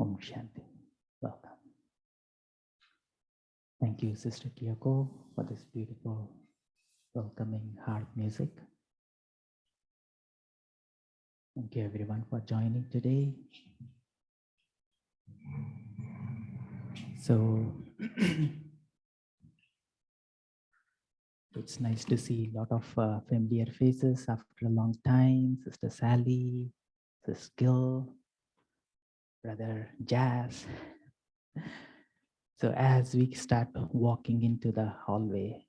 Om Shanti. Welcome. Thank you, Sister Kyoko, for this beautiful, welcoming harp music. Thank you, everyone, for joining today. So, it's nice to see a lot of familiar faces after a long time. Sister Sally, Sister Gil, Brother Jazz. So as we start walking into the hallway,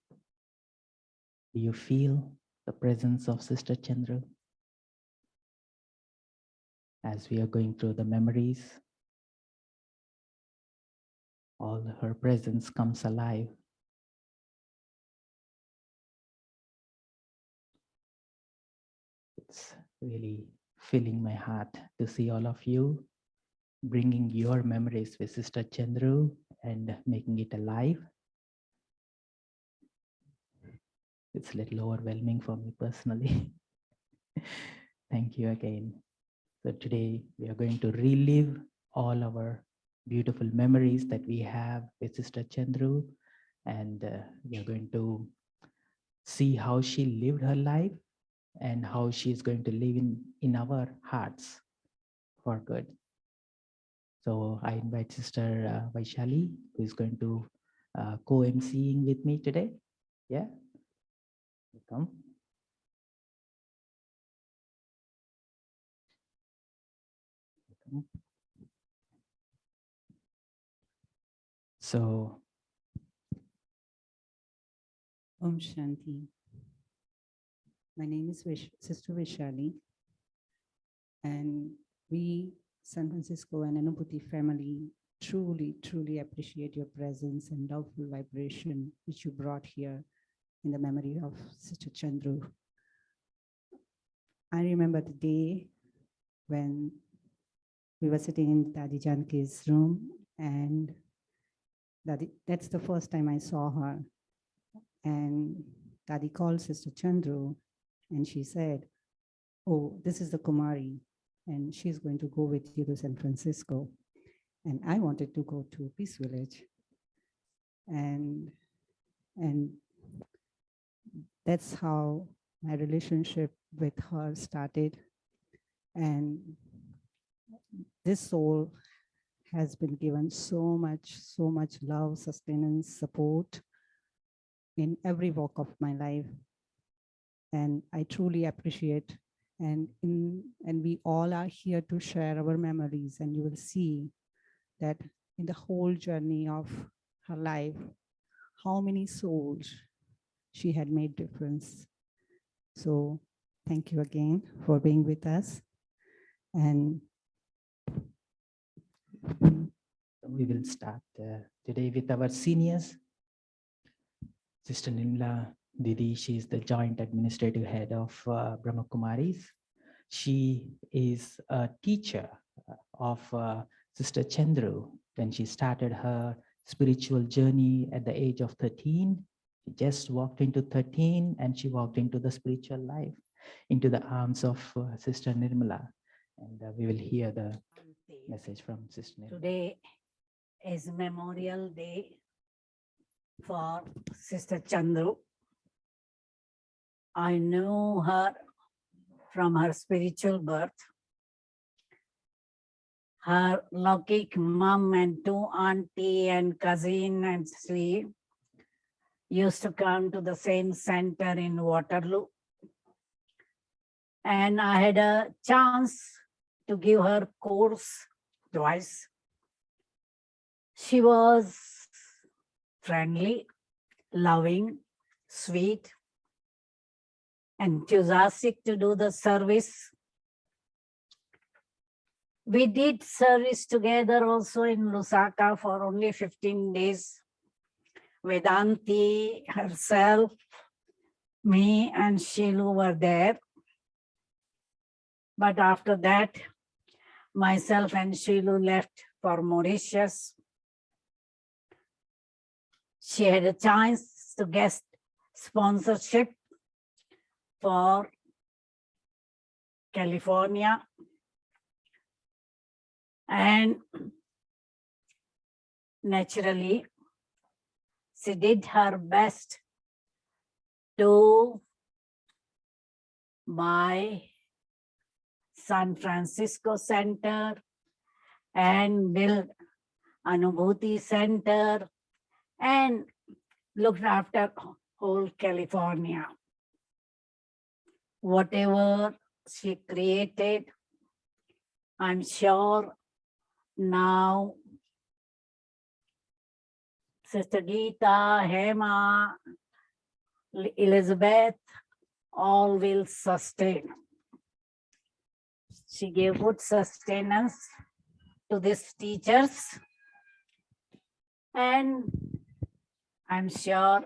do you feel the presence of Sister Chandru? As we are going through the memories, all her presence comes alive. It's really filling my heart to see all of you bringing your memories with Sister Chandru and making it alive. It's a little overwhelming for me personally. Thank you again. So today we are going to relive all our beautiful memories that we have with Sister Chandru, and we are going to see how she lived her life and how she is going to live in our hearts for good. So I invite Sister Vaishali, who is going to co-emceeing with me today. Yeah, welcome. So, Om Shanti. My name is Sister Vaishali, and we, San Francisco and Anupati family, truly appreciate your presence and loveful vibration which you brought here in the memory of Sister Chandru. I remember the day when we were sitting in Dadi Janki's room, and that's the first time I saw her. And Dadi called Sister Chandru, and she said, "Oh, this is the Kumari, and she's going to go with you to San Francisco." And I wanted to go to Peace Village. And that's how my relationship with her started. And this soul has been given so much love, sustenance, support in every walk of my life. And I truly appreciate, and we all are here to share our memories, and you will see that in the whole journey of her life, how many souls she had made difference. So thank you again for being with us. And we will start today with our seniors. Sister Nimla Didi, she is the Joint Administrative Head of Brahma Kumaris. She is a teacher of Sister Chandru. When she started her spiritual journey at the age of 13, she just walked into 13 and she walked into the spiritual life, into the arms of Sister Nirmala. And we will hear the message from Sister Nirmala. Today is Memorial Day for Sister Chandru. I knew her from her spiritual birth. Her Laukik mom and two auntie and cousin and she used to come to the same center in Waterloo. And I had a chance to give her course twice. She was friendly, loving, sweet, enthusiastic to do the service. We did service together also in Lusaka for only 15 days. Vedanti herself, me and Shilu were there. But after that, myself and Shilu left for Mauritius. She had a chance to get sponsorship for California. And naturally, she did her best to buy San Francisco Center and build Anubhuti Center and looked after whole California. Whatever she created, I'm sure now Sister Geeta, Hema, Elizabeth, all will sustain. She gave good sustenance to these teachers, and I'm sure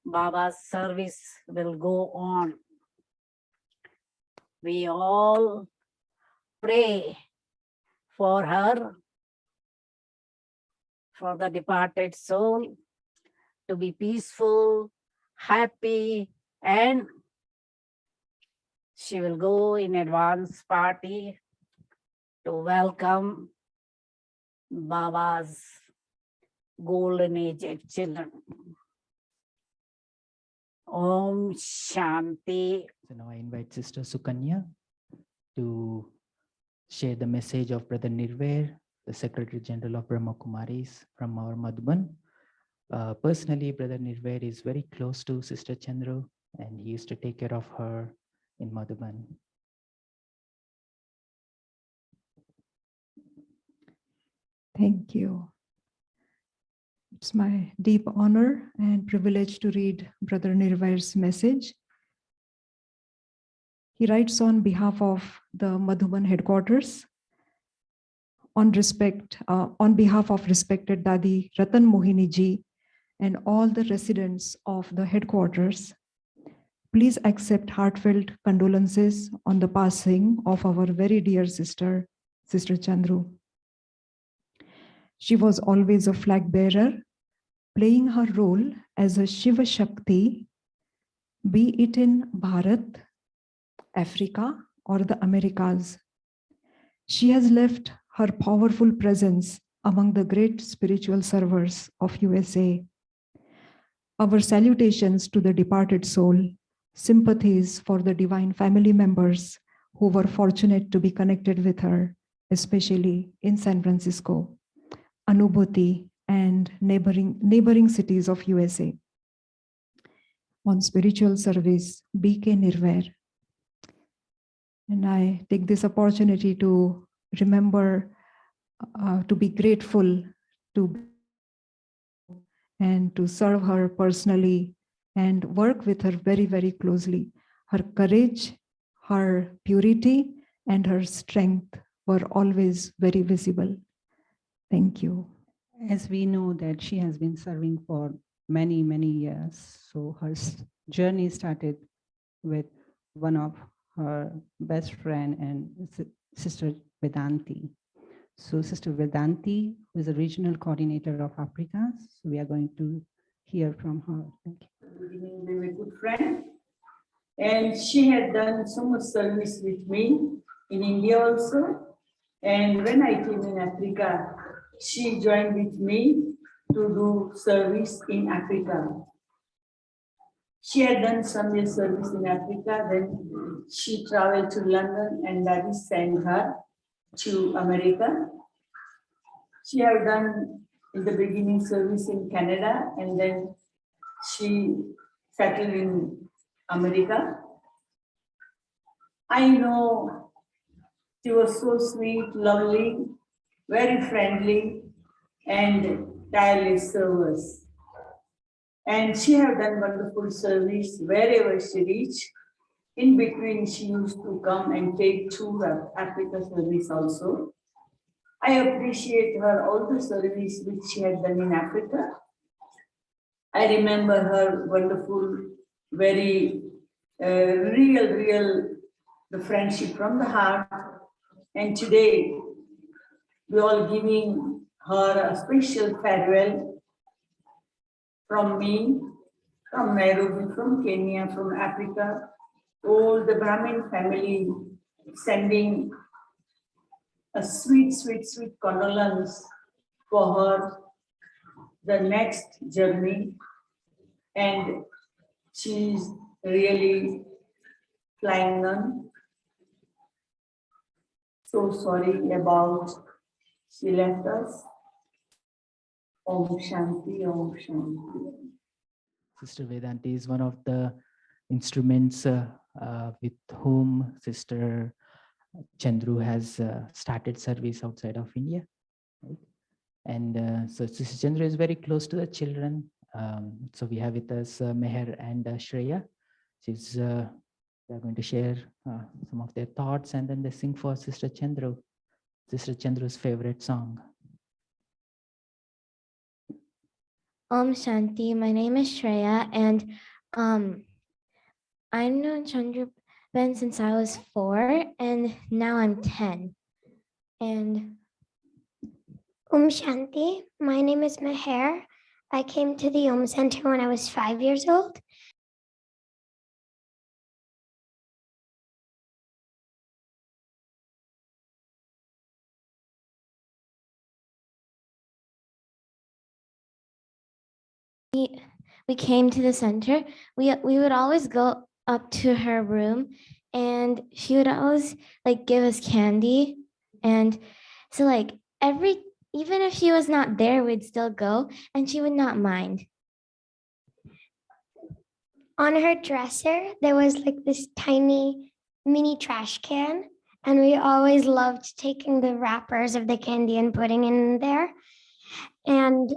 Baba's service will go on. We all pray for her, for the departed soul, to be peaceful, happy, and she will go in advance party to welcome Baba's golden aged children. Om Shanti. So now I invite Sister Sukanya to share the message of Brother Nirvair, the Secretary General of Brahma Kumaris from our Madhuban. Personally, Brother Nirvair is very close to Sister Chandru, and he used to take care of her in Madhuban. Thank you. It's my deep honor and privilege to read Brother Nirvair's message. He writes on behalf of the Madhuban headquarters, on behalf of respected Dadi Ratan Mohini ji and all the residents of the headquarters. Please accept heartfelt condolences on the passing of our very dear sister, Sister Chandru. She was always a flag bearer, playing her role as a Shiva Shakti, be it in Bharat, Africa, or the Americas. She has left her powerful presence among the great spiritual servers of USA. Our salutations to the departed soul, sympathies for the divine family members who were fortunate to be connected with her, especially in San Francisco, Anubhuti, and neighboring cities of USA. On spiritual service, B.K. Nirvair. And I take this opportunity to remember, to be grateful to and to serve her personally and work with her very, very closely. Her courage, her purity, and her strength were always very visible. Thank you. As we know that she has been serving for many, many years. So her journey started with one of her best friend and Sister Vedanti. So Sister Vedanti, who is a regional coordinator of Africa, so we are going to hear from her. Thank you. We were good friend, and she had done so much service with me in India also. And when I came in Africa, she joined with me to do service in Africa. She had done some years service in Africa, then she traveled to London and Daddy sent her to America. She had done in the beginning service in Canada, and then she settled in America. I know she was so sweet, lovely, very friendly, and tireless service. And she had done wonderful service wherever she reached. In between, she used to come and take tour of Africa service also. I appreciate her all the service which she had done in Africa. I remember her wonderful, very real, the friendship from the heart. And today, we all giving her a special farewell from me, from Nairobi, from Kenya, from Africa, all the Brahmin family sending a sweet condolence for her the next journey, and she's really flying on. So sorry about she left us. Om Shanti, Om Shanti. Sister Vedanti is one of the instruments with whom Sister Chandru has started service outside of India. Right? And so Sister Chandru is very close to the children. So we have with us Meher and Shreya. They're going to share some of their thoughts, and then they sing for Sister Chandru, Sister Chandru's favorite song. Om Shanti. My name is Shreya, and I've known Chandru Ben since I was 4, and now I'm 10. And Om Shanti. My name is Meher. I came to the Om Center when I was 5 years old. we came to the center. We would always go up to her room, and she would always like give us candy. And so like even if she was not there, we'd still go, and she would not mind. On her dresser, there was like this tiny mini trash can, and we always loved taking the wrappers of the candy and putting in there. And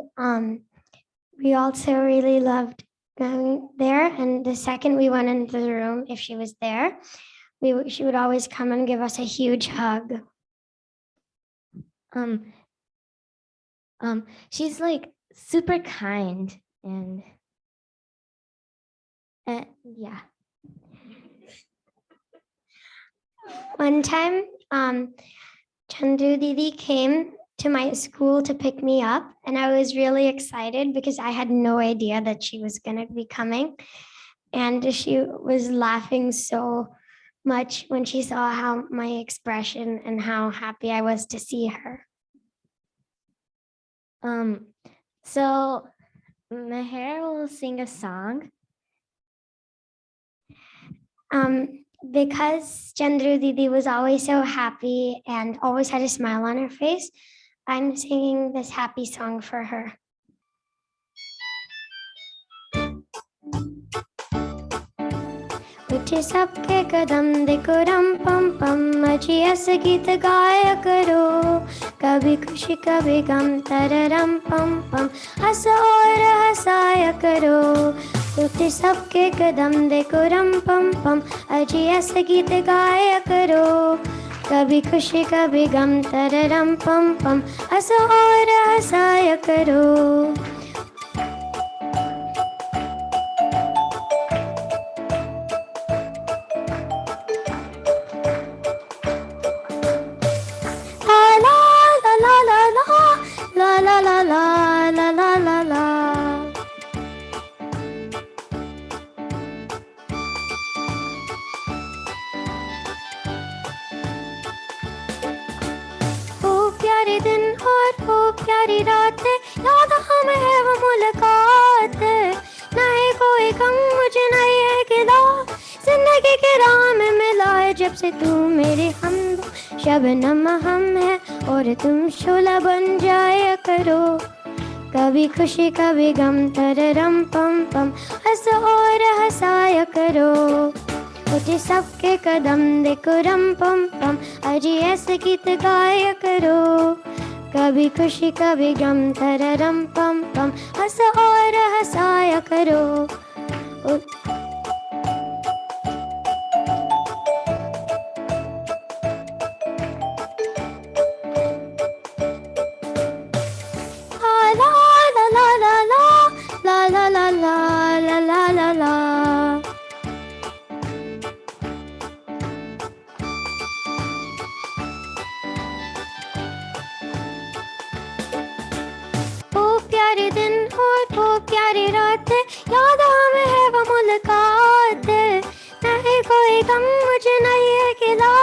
we also really loved going there. And the second we went into the room, if she was there, she would always come and give us a huge hug. She's like super kind, and yeah. One time, Chandru Didi came to my school to pick me up, and I was really excited because I had no idea that she was going to be coming. And she was laughing so much when she saw how my expression and how happy I was to see her. So Meher will sing a song. Because Chandru Didi was always so happy and always had a smile on her face, I'm singing this happy song for her. उठे सबके कदम देखो रम पम पम अजी ऐसे गीत गाया करो कभी खुशी कभी गम तररम पम पम हंस और हंसाया करो उठे सबके कदम देखो रम पम पम अजी ऐसे गीत गाया करो कभी खुशी कभी गम तररम पम पम हंस और हंसाया करो प्यारी रात याद हमें है वो मुलाकात नहीं कोई गम मुझे नहीं है गिला जिंदगी के राह में मिला है जब से तू मेरे हम शबनम हम है और तुम शोला बन जाया करो कभी खुशी कभी गम तररम पम पम हंस और हंसाया करो उठे सबके कदम देखो रम पम पम अजी ऐसे गीत गाया करो कभी खुशी कभी गम तररम पम पम हंस और हंसाया करो याद हमें है वो मुलाकात नहीं कोई गम मुझे नहीं है गिला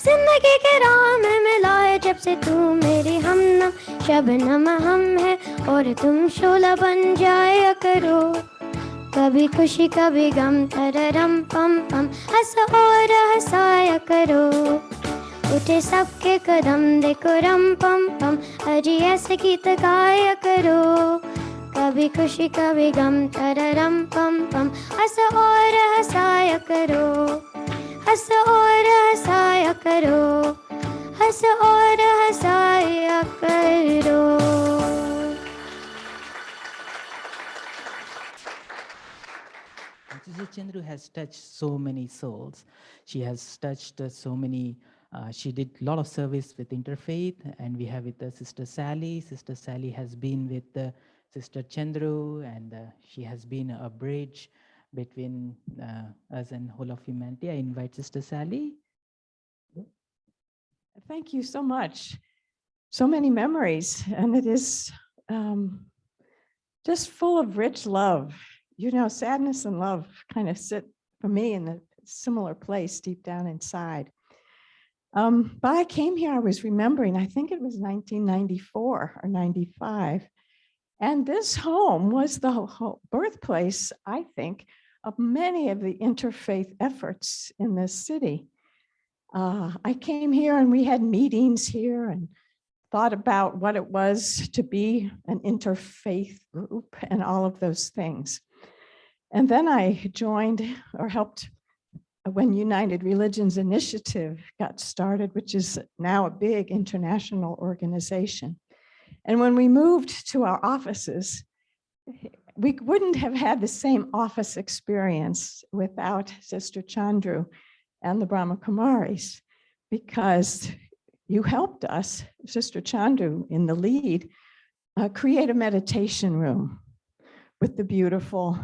जिंदगी के राह में मिला है जब से तू मेरी हमनम शबनम हम है और तुम शोला बन जाया करो कभी खुशी कभी गम तररम पम पम हंस और हंसाया करो उठे सबके कदम देखो रम पम पम अजी ऐसे गीत गाया करो कभी खुशी कभी गम तररम पम पम हंस और हंसाया करो हंस और हंसाया करो हंस और हंसाया करो Sister Chandru has touched so many souls. She has touched so many. She did a lot of service with Interfaith, and we have with Sister Sally. Sister Sally has been with Sister Chandru, and she has been a bridge between us and whole of humanity. I invite Sister Sally. Thank you so much. So many memories, and it is just full of rich love. You know, sadness and love kind of sit for me in a similar place deep down inside. But I came here, I was remembering, I think it was 1994 or 95. And this home was the birthplace, I think, of many of the interfaith efforts in this city. I came here and we had meetings here and thought about what it was to be an interfaith group and all of those things. And then I joined or helped when United Religions Initiative got started, which is now a big international organization. And when we moved to our offices, we wouldn't have had the same office experience without Sister Chandru and the Brahma Kumaris, because you helped us, Sister Chandru in the lead, create a meditation room with the beautiful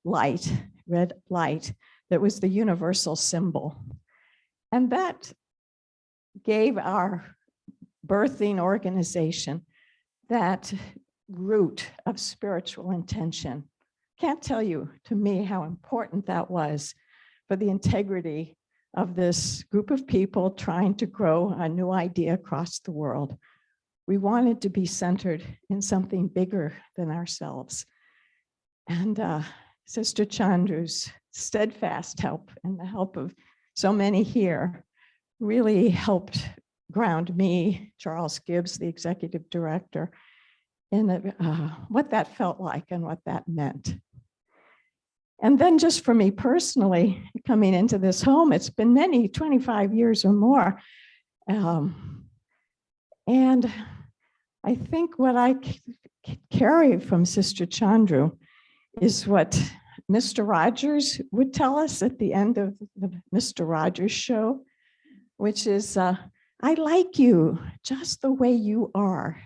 light, red light, that was the universal symbol. And that gave our birthing organization that root of spiritual intention. Can't tell you to me how important that was for the integrity of this group of people trying to grow a new idea across the world. We wanted to be centered in something bigger than ourselves. And Sister Chandru's steadfast help and the help of so many here really helped ground me, Charles Gibbs, the executive director, in what that felt like and what that meant. And then just for me personally, coming into this home, it's been 25 years or more. And I think what I carry from Sister Chandru is what Mr. Rogers would tell us at the end of the Mr. Rogers show, which is, I like you just the way you are.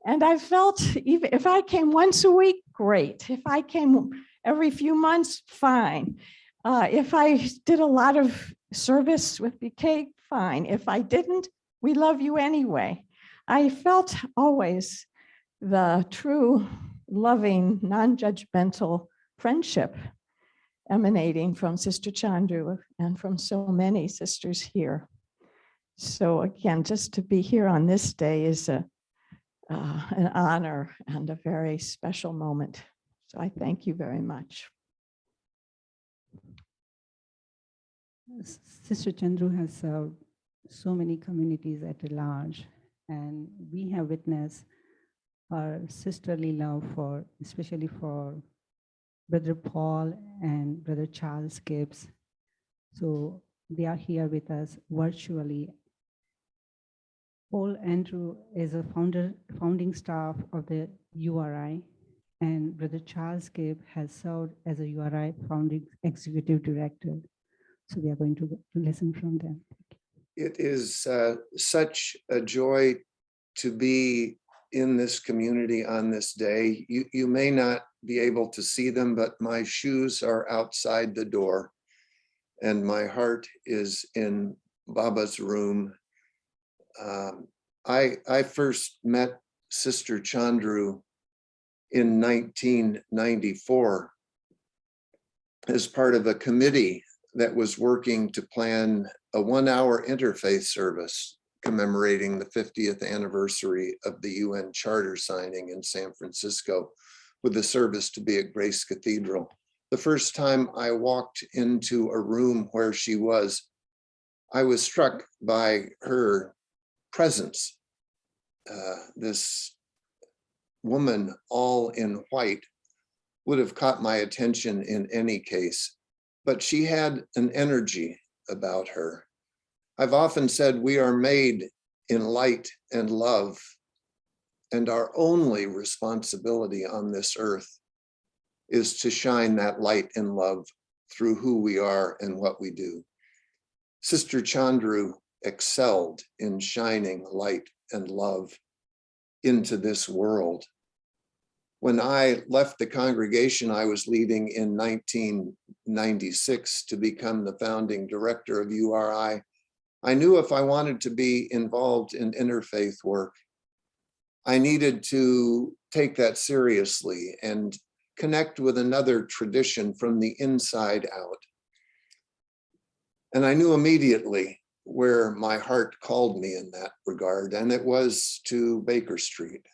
And I felt even if I came once a week, great. If I came every few months, fine. If I did a lot of service with BK, fine. If I didn't, we love you anyway. I felt always the true, loving, non-judgmental friendship emanating from Sister Chandru and from so many sisters here. So again, just to be here on this day is an honor and a very special moment. So I thank you very much. Sister Chandru has served so many communities at large, and we have witnessed her sisterly love for, especially for Brother Paul and Brother Charles Gibbs. So they are here with us virtually. Paul Andrew is a founding staff of the URI, and Brother Charles Gibb has served as a URI founding executive director. So we are going to listen from them. It is such a joy to be in this community on this day. You may not be able to see them, but my shoes are outside the door and my heart is in Baba's room. I first met Sister Chandru in 1994 as part of a committee that was working to plan a 1-hour interfaith service commemorating the 50th anniversary of the UN Charter signing in San Francisco with the service to be at Grace Cathedral. The first time I walked into a room where she was, I was struck by her presence. This woman all in white would have caught my attention in any case, but she had an energy about her. I've often said we are made in light and love, and our only responsibility on this earth is to shine that light and love through who we are and what we do. Sister Chandru excelled in shining light and love into this world. When I left the congregation I was leading in 1996 to become the founding director of URI, I knew if I wanted to be involved in interfaith work, I needed to take that seriously and connect with another tradition from the inside out. And I knew immediately where my heart called me in that regard, and it was to Baker Street.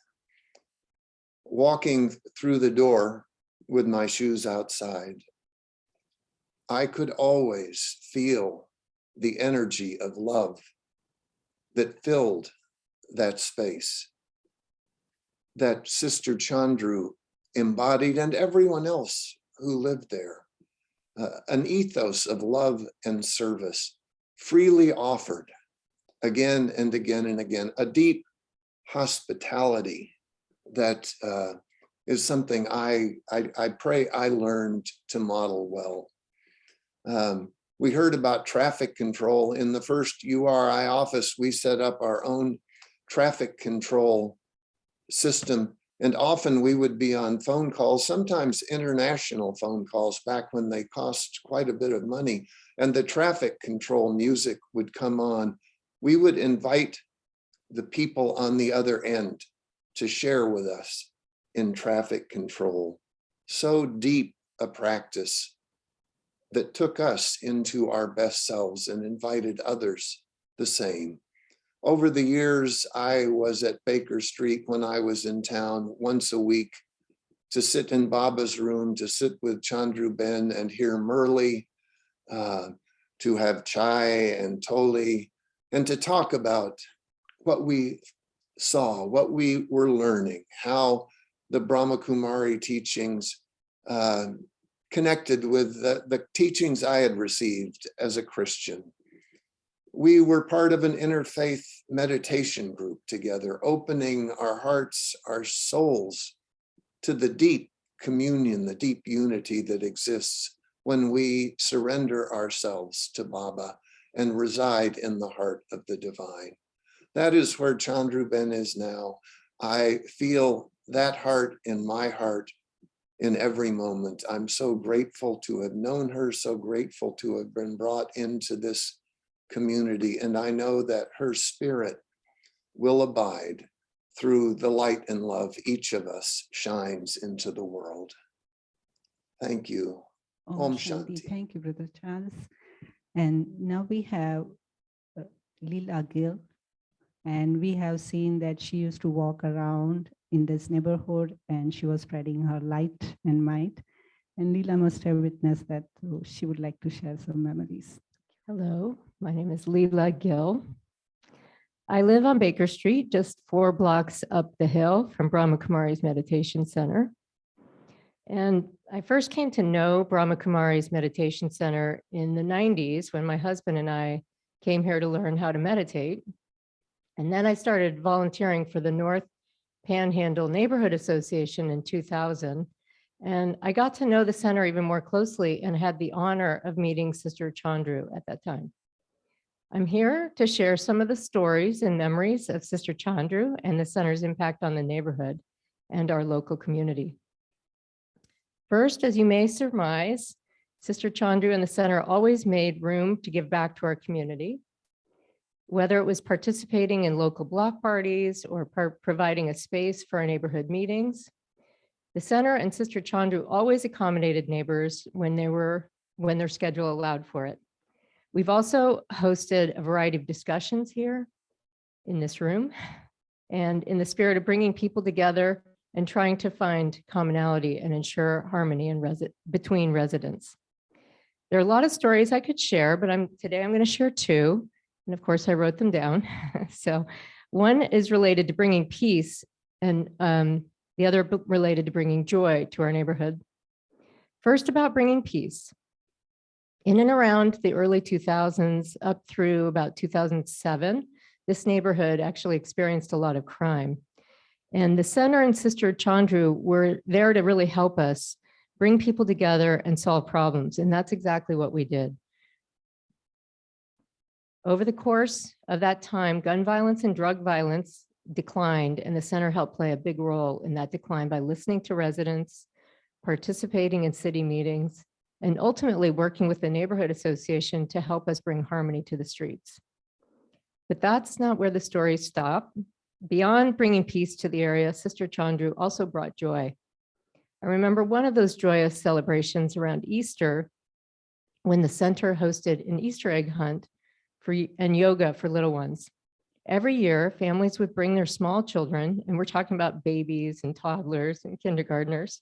Walking through the door with my shoes outside, I could always feel the energy of love that filled that space, that Sister Chandru embodied, and everyone else who lived there. An ethos of love and service, freely offered again and again and again, a deep hospitality that is something I pray I learned to model well. We heard about traffic control. In the first URI office, we set up our own traffic control system. And often we would be on phone calls, sometimes international phone calls back when they cost quite a bit of money. And the traffic control music would come on. We would invite the people on the other end to share with us in traffic control. So deep a practice that took us into our best selves and invited others the same. Over the years, I was at Baker Street when I was in town once a week to sit in Baba's room, to sit with Chandru Ben and hear Murli, to have chai and toli, and to talk about what we saw, what we were learning, how the Brahma Kumari teachings connected with the teachings I had received as a Christian. We were part of an interfaith meditation group together, opening our hearts, our souls to the deep communion, the deep unity that exists when we surrender ourselves to Baba and reside in the heart of the divine. That is where Chandru Ben is now. I feel that heart in my heart in every moment. I'm so grateful to have known her, so grateful to have been brought into this community. And I know that her spirit will abide through the light and love each of us shines into the world. Thank you. Om Shanti. Thank you, Brother Charles. And now we have Leela Gill, and we have seen that she used to walk around in this neighborhood and she was spreading her light and might. And Leela must have witnessed that, so she would like to share some memories. Hello, my name is Leela Gill. I live on Baker Street, just 4 blocks up the hill from Brahma Kumaris Meditation Center. And I first came to know Brahma Kumaris Meditation Center in the 90s when my husband and I came here to learn how to meditate. And then I started volunteering for the North Panhandle Neighborhood Association in 2000. And I got to know the center even more closely and had the honor of meeting Sister Chandru at that time. I'm here to share some of the stories and memories of Sister Chandru and the center's impact on the neighborhood and our local community. First, as you may surmise, Sister Chandru and the center always made room to give back to our community, whether it was participating in local block parties or providing a space for our neighborhood meetings. The center and Sister Chandru always accommodated neighbors when their schedule allowed for it. We've also hosted a variety of discussions here, in this room, and in the spirit of bringing people together and trying to find commonality and ensure harmony between residents. There are a lot of stories I could share, but today I'm going to share two. And of course, I wrote them down. So one is related to bringing peace, and the other related to bringing joy to our neighborhood. First, about bringing peace. In and around the early 2000s, up through about 2007, this neighborhood actually experienced a lot of crime. And the center and Sister Chandru were there to really help us bring people together and solve problems. And that's exactly what we did. Over the course of that time, gun violence and drug violence declined, and the center helped play a big role in that decline by listening to residents, participating in city meetings, and ultimately working with the neighborhood association to help us bring harmony to the streets. But that's not where the stories stop. Beyond bringing peace to the area, Sister Chandru also brought joy. I remember one of those joyous celebrations around Easter when the center hosted an Easter egg hunt and yoga for little ones. Every year, families would bring their small children, and we're talking about babies and toddlers and kindergartners,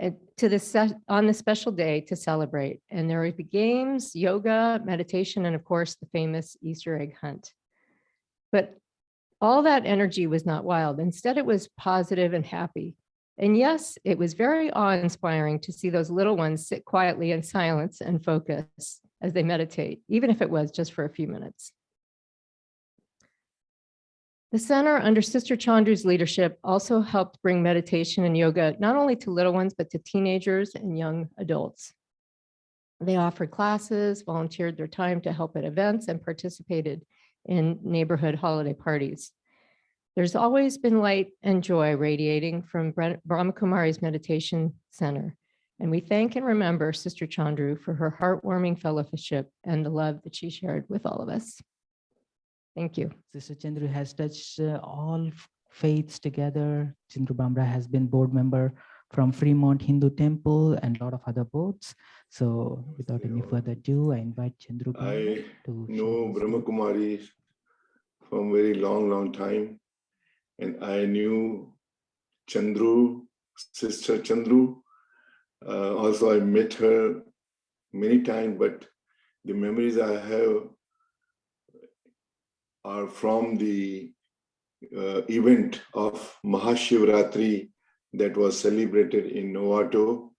on this special day to celebrate. And there would be games, yoga, meditation, and of course, the famous Easter egg hunt. But all that energy was not wild. Instead, it was positive and happy. And yes, it was very awe-inspiring to see those little ones sit quietly in silence and focus as they meditate, even if it was just for a few minutes. The center, under Sister Chandru's leadership, also helped bring meditation and yoga not only to little ones, but to teenagers and young adults. They offered classes, volunteered their time to help at events, and participated in neighborhood holiday parties. There's always been light and joy radiating from Brahma Kumaris Meditation Center. And we thank and remember Sister Chandru for her heartwarming fellowship and the love that she shared with all of us. Thank you. Sister Chandru has touched all faiths together. Chandru Bamra has been board member from Fremont Hindu Temple and a lot of other boards. So without any further ado, I invite Chandru Bamra to know Brahma Kumaris from very long time. And I knew Chandru, Sister Chandru. Also, I met her many times, but the memories I have are from the event of Mahashivratri that was celebrated in Novato,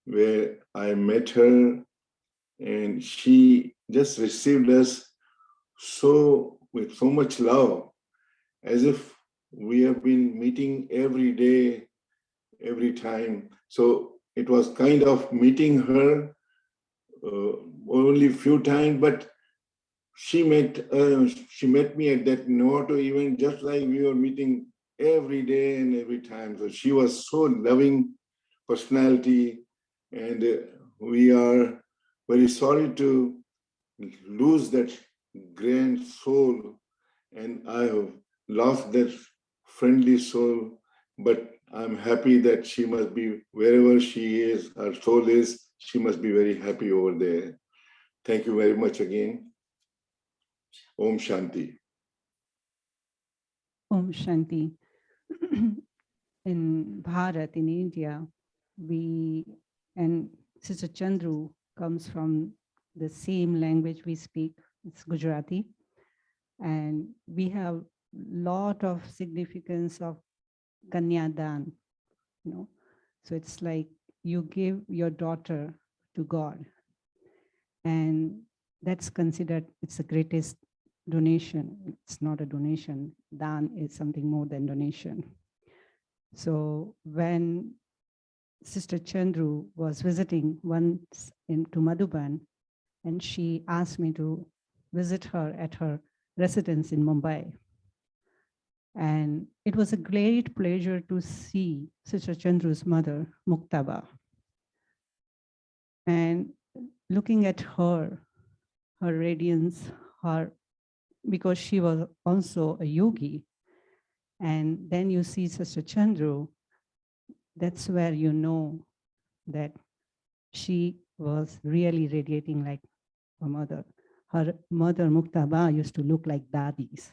where I met her and she just received us with so much love, as if we have been meeting every day, every time. So it was kind of meeting her only few times, but she met me at that Novato event just like we were meeting every day and every time. So she was so loving personality, and we are very sorry to lose that grand soul, and I have lost that friendly soul, but I'm happy that she must be wherever she is, her soul is, she must be very happy over there. Thank you very much again. Om Shanti. Om Shanti. In Bharat, in India, and Sister Chandru comes from the same language we speak, it's Gujarati. And we have lot of significance of Kanyadan, So it's like you give your daughter to God. And that's considered, it's the greatest donation. It's not a donation. Dan is something more than donation. So when Sister Chandru was visiting once to Madhuban, and she asked me to visit her at her residence in Mumbai. And it was a great pleasure to see Sister Chandru's mother, Muktaba. And looking at her radiance, because she was also a yogi. And then you see Sister Chandru, that's where you know that she was really radiating like her mother. Her mother, Muktaba, used to look like daddies.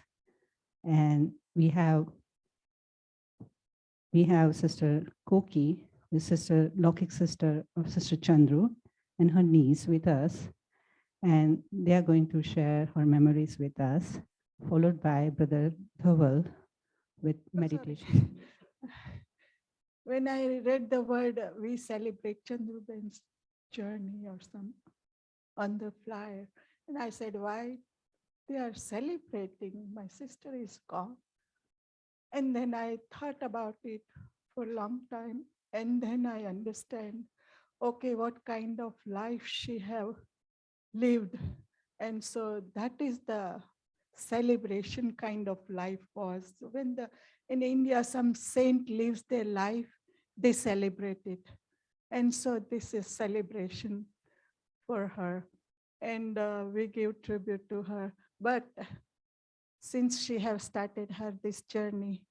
And we have Sister Koki, the sister, Lokik sister of Sister Chandru, and her niece with us. And they are going to share her memories with us, followed by Brother Dhaval with meditation. When I read the word, we celebrate Chandruben's journey or some on the flyer. And I said, why they are celebrating? My sister is gone. And then I thought about it for a long time. And then I understand, okay, what kind of life she have lived. And so that is the celebration kind of life was. When in India, some saint lives their life, they celebrate it. And so this is celebration for her. And we give tribute to her. But since she have started this journey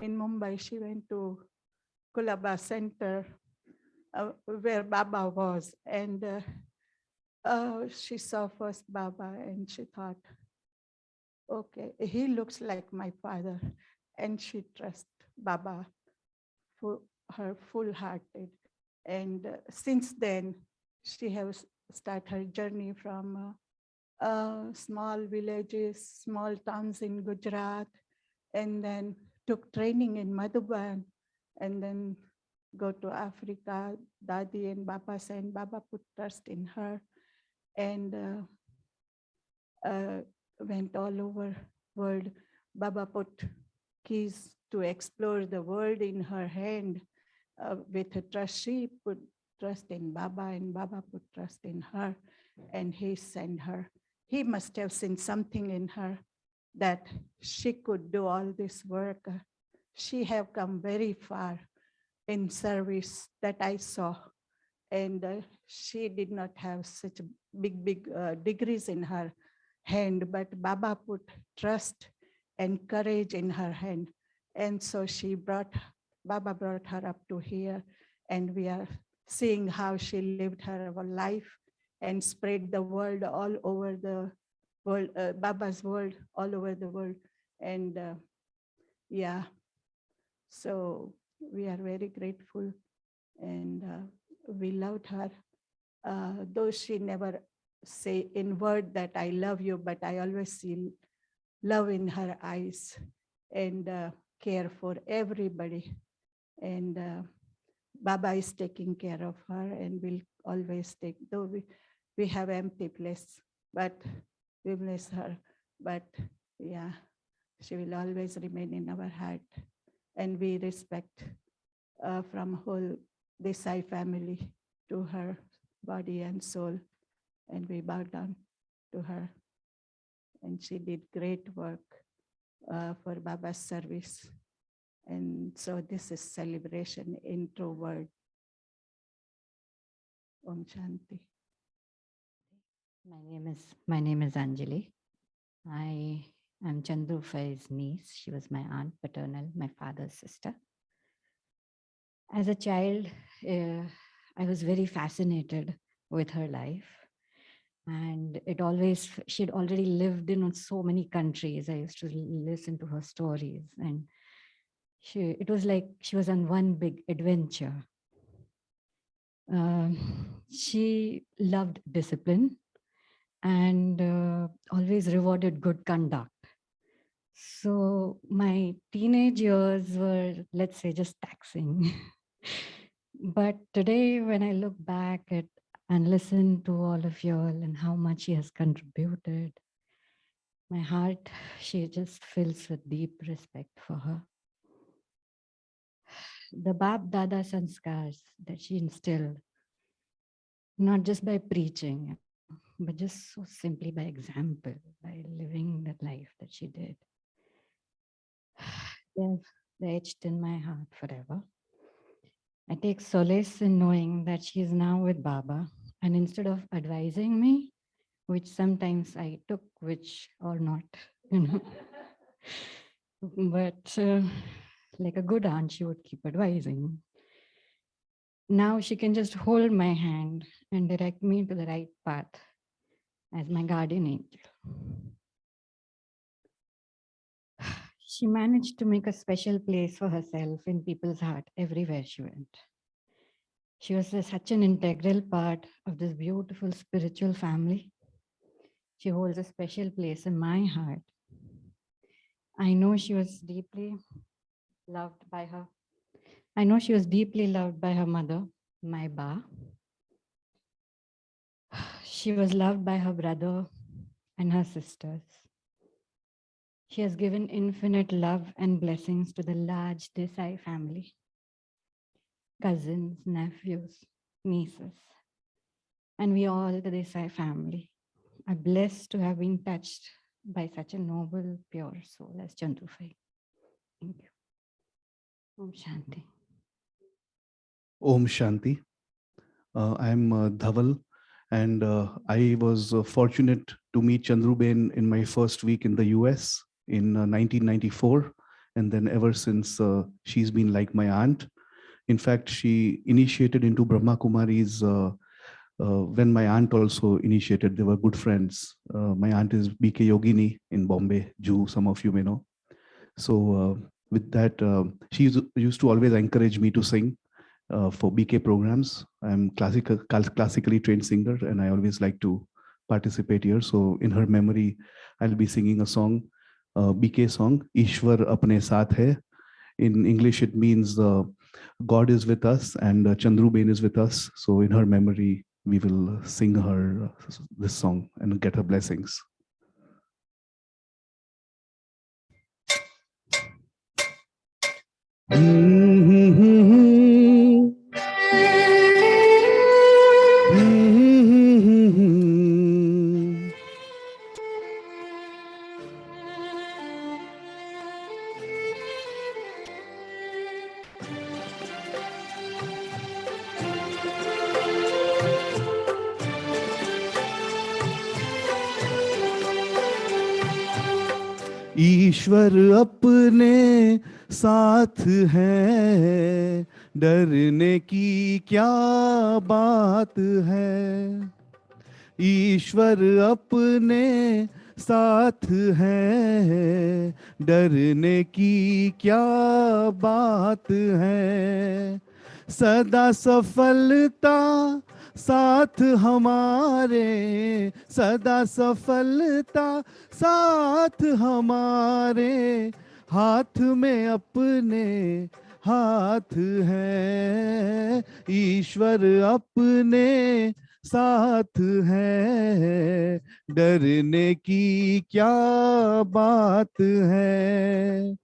in Mumbai, she went to Kulaba Center where Baba was. And she saw first Baba and she thought, okay, he looks like my father. And she trusts Baba for her full-hearted. And since then, she has started her journey from small villages, small towns in Gujarat, and then took training in Madhuban, and then go to Africa. Dadi and Baba said, Baba put trust in her, and went all over world. Baba put keys to explore the world in her hand. With her trust, she put trust in Baba, and Baba put trust in her, and he sent her. He must have seen something in her that she could do all this work. She have come very far in service that I saw. And she did not have such big degrees in her hand, but Baba put trust and courage in her hand. And so Baba brought her up to here, and we are seeing how she lived her life and spread the word all over the world, Baba's world all over the world. And yeah, so we are very grateful, and we loved her. Though she never say in word that I love you, but I always see love in her eyes and care for everybody. And Baba is taking care of her and will always take, though we have empty place, but we miss her. But yeah, she will always remain in our heart. And we respect from whole Desai family to her body and soul. And we bow down to her. And she did great work for Baba's service. And so this is celebration in true word. Om Shanti. My name is Anjali. I am Chandru Fai's niece. She was my aunt paternal, my father's sister. As a child, I was very fascinated with her life. And she'd already lived in so many countries. I used to listen to her stories, and it was like she was on one big adventure. She loved discipline and always rewarded good conduct. So my teenage years were, let's say, just taxing. But today, when I look back at and listen to all of you all and how much she has contributed, my heart, she just fills with deep respect for her. The Bab Dada sanskars that she instilled, not just by preaching, but just so simply by example, by living that life that she did. They're etched in my heart forever. I take solace in knowing that she is now with Baba, and instead of advising me, which sometimes I took, which or not, but like a good aunt, she would keep advising. Now she can just hold my hand and direct me to the right path as my guardian angel. She managed to make a special place for herself in people's heart everywhere she went. She was such an integral part of this beautiful spiritual family. She holds a special place in my heart. I know she was deeply loved by her. I know she was deeply loved by her mother, my Ba. She was loved by her brother and her sisters. She has given infinite love and blessings to the large Desai family, cousins, nephews, nieces, and we all, the Desai family, are blessed to have been touched by such a noble, pure soul as Chandru. Thank you. Om Shanti. Om Shanti. I'm Dhaval, and I was fortunate to meet Chandru Ben in my first week in the US in 1994. And then ever since, she's been like my aunt. In fact, she initiated into Brahma Kumaris when my aunt also initiated. They were good friends. My aunt is BK Yogini in Bombay, Jew, some of you may know. So with that, she used to always encourage me to sing for BK programs. I'm classically trained singer, and I always like to participate here. So in her memory, I'll be singing a song, BK song, Ishwar Apne Saath Hai. In English, it means God is with us and Chandru Ben is with us. So in her memory, we will sing her this song and get her blessings. ईश्वर अपने साथ है, डरने की क्या बात है। ईश्वर अपने साथ है, डरने की क्या बात है। सदा सफलता साथ हमारे, सदा सफलता साथ हमारे, हाथ में अपने हाथ है। ईश्वर अपने साथ है, डरने की क्या बात है।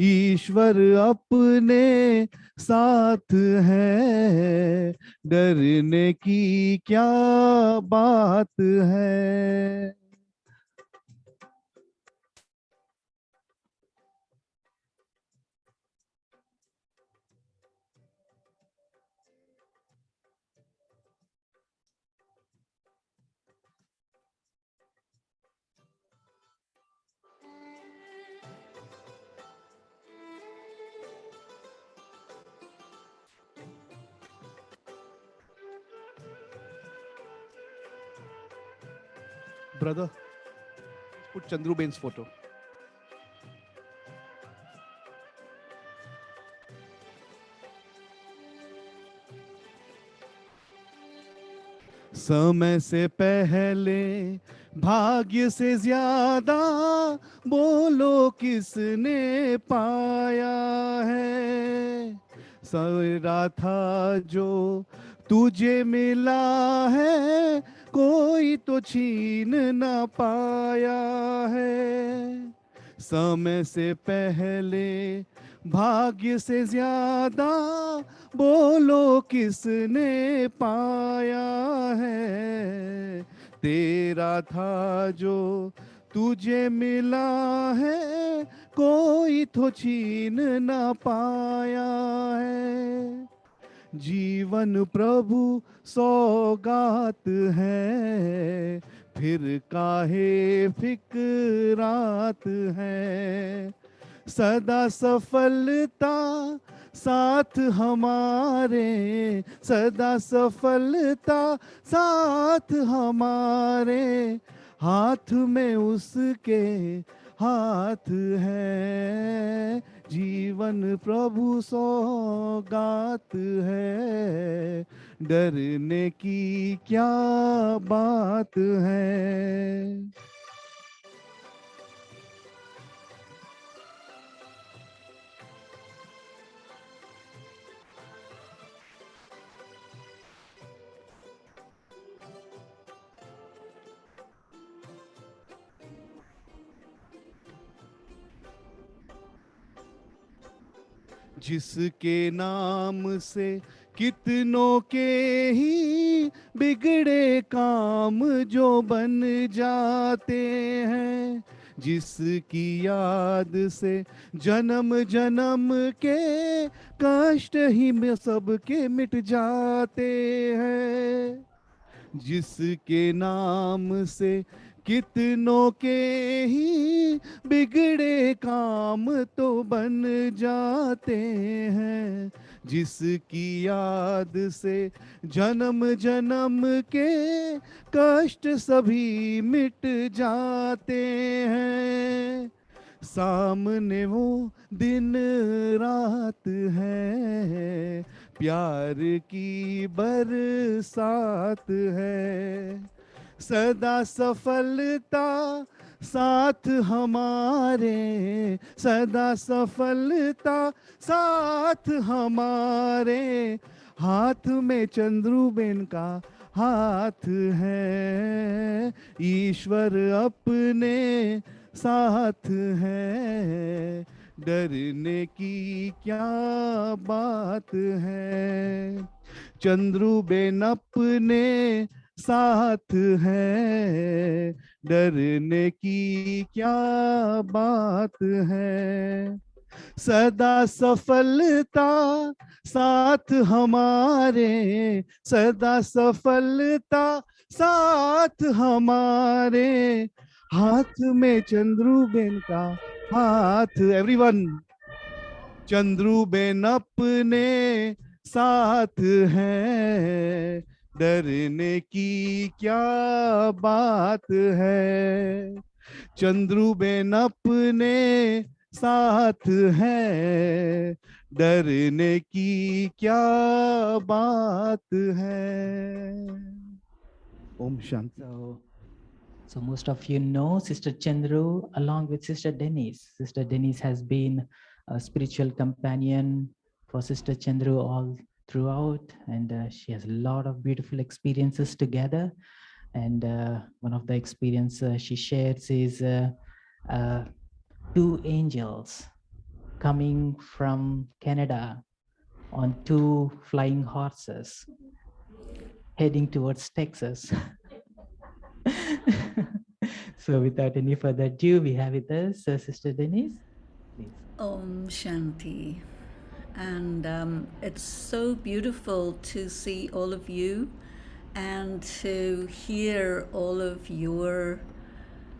ईश्वर अपने साथ है, डरने की क्या बात है। Brother, put Chandru Ben's photo. समय से पहले भाग्य से ज्यादा बोलो किसने पाया है। सवेरा था जो तुझे मिला है, कोई तो छीन ना पाया है। समय से पहले भाग्य से ज्यादा बोलो किसने पाया है। तेरा था जो तुझे मिला है, कोई तो छीन ना पाया है। जीवन प्रभु सौगात है, फिर काहे फिक्रात है। सदा सफलता साथ हमारे, सदा सफलता साथ हमारे, हाथ में उसके हाथ है, जीवन प्रभु सौगात है, डरने की क्या बात है। जिसके नाम से कितनों के ही बिगड़े काम जो बन जाते हैं, जिसकी याद से जन्म जन्म के कष्ट ही में सबके मिट जाते हैं, जिसके नाम से कितनों के ही बिगड़े काम तो बन जाते हैं, जिसकी याद से जन्म जन्म के कष्ट सभी मिट जाते हैं। सामने वो दिन रात है, प्यार की बरसात है, सदा सफलता साथ हमारे, सदा सफलता साथ हमारे, हाथ में चंद्रुबेन का हाथ है, ईश्वर अपने साथ है, डरने की क्या बात है। चंद्रुबेन अपने साथ है, डरने की क्या बात है। सदा सफलता साथ हमारे, सदा सफलता साथ हमारे, हाथ में चंद्रुबेन का हाथ। एवरीवन, चंद्रुबेन अपने साथ है, डरने की क्या बात है। चंद्रुबेन अपने साथ है, डरने की क्या बात है। Om Shanti. So most of you know Sister Chandru along with Sister Denise. Sister Denise has been a spiritual companion for Sister Chandru all throughout, and she has a lot of beautiful experiences together. And one of the experiences she shares is two angels coming from Canada on two flying horses heading towards Texas. So without any further ado, we have with us Sister Denise. Please. Om Shanti. And it's so beautiful to see all of you and to hear all of your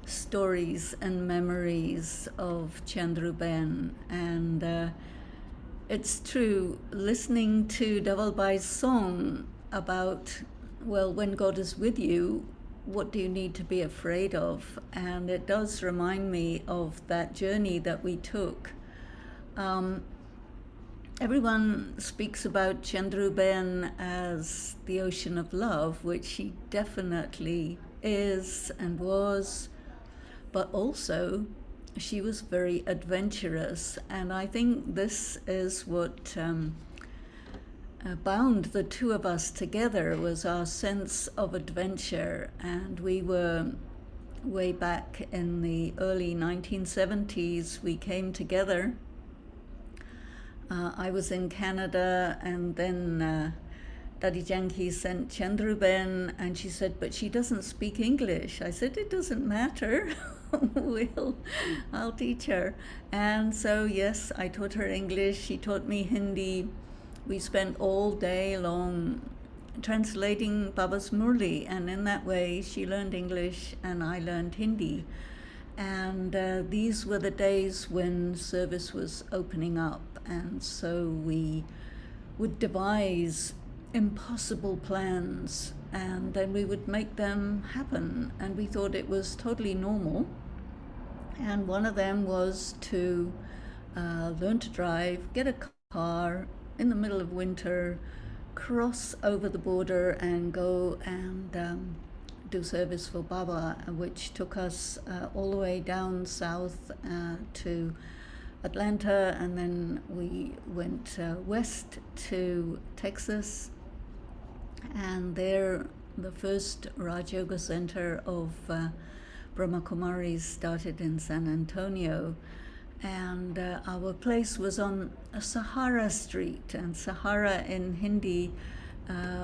stories and memories of Chandruben. And it's true, listening to Davalbai's song about, well, when God is with you, what do you need to be afraid of? And it does remind me of that journey that we took. Everyone speaks about Chandruben as the ocean of love, which he definitely is and was, but also she was very adventurous. And I think this is what bound the two of us together, was our sense of adventure. And we were way back in the early 1970s, we came together. I was in Canada, and then Daddy Janki sent Chandruben, and she said, but she doesn't speak English. I said, it doesn't matter. I'll teach her. And so, yes, I taught her English. She taught me Hindi. We spent all day long translating Baba's Murli, and in that way she learned English and I learned Hindi. And these were the days when service was opening up, and so we would devise impossible plans and then we would make them happen, and we thought it was totally normal. And one of them was to learn to drive, get a car in the middle of winter, cross over the border and go and do service for Baba, which took us all the way down south to Atlanta, and then we went west to Texas, and there the first Raj Yoga Center of Brahma Kumaris started in San Antonio. And our place was on Sahara Street, and Sahara in Hindi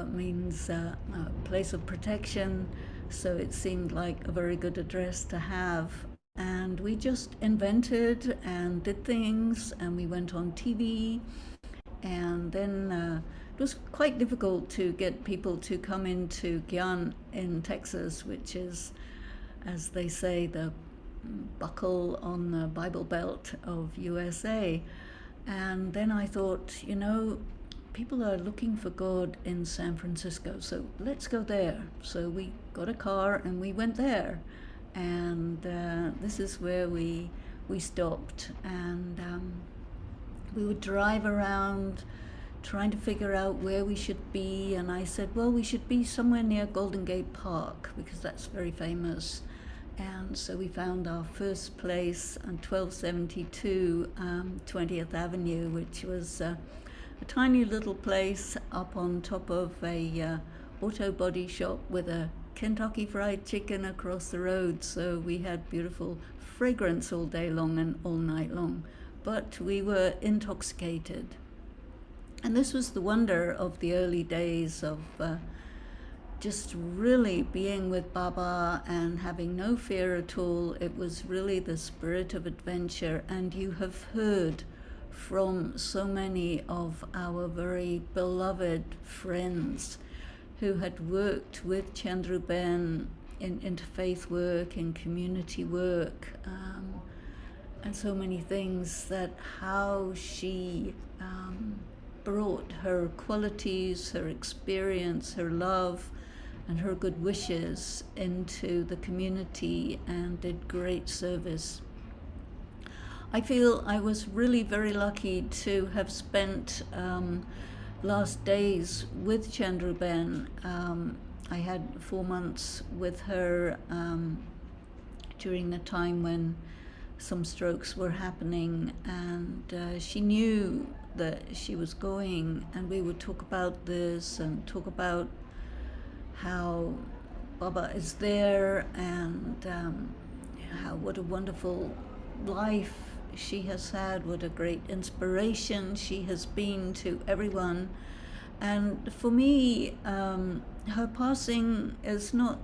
means a place of protection, so it seemed like a very good address to have. And we just invented and did things, and we went on TV, and then it was quite difficult to get people to come into Gyan in Texas, which is, as they say, the buckle on the Bible Belt of USA. And then I thought, you know, people are looking for God in San Francisco, so let's go there. So we got a car and we went there, and this is where we stopped, and we would drive around trying to figure out where we should be. And I said, well, we should be somewhere near Golden Gate Park because that's very famous. And so we found our first place on 1272 20th Avenue, which was a tiny little place up on top of a auto body shop with a Kentucky Fried Chicken across the road. So we had beautiful fragrance all day long and all night long, but we were intoxicated. And this was the wonder of the early days of just really being with Baba and having no fear at all. It was really the spirit of adventure. And you have heard from so many of our very beloved friends who had worked with Chandru Ben in interfaith work, in community work, and so many things, that how she brought her qualities, her experience, her love, and her good wishes into the community and did great service. I feel I was really very lucky to have spent last days with Chandru Ben. I had 4 months with her during the time when some strokes were happening, and she knew that she was going, and we would talk about this and talk about how Baba is there, and how what a wonderful life she has had, what a great inspiration she has been to everyone. And for me, her passing is not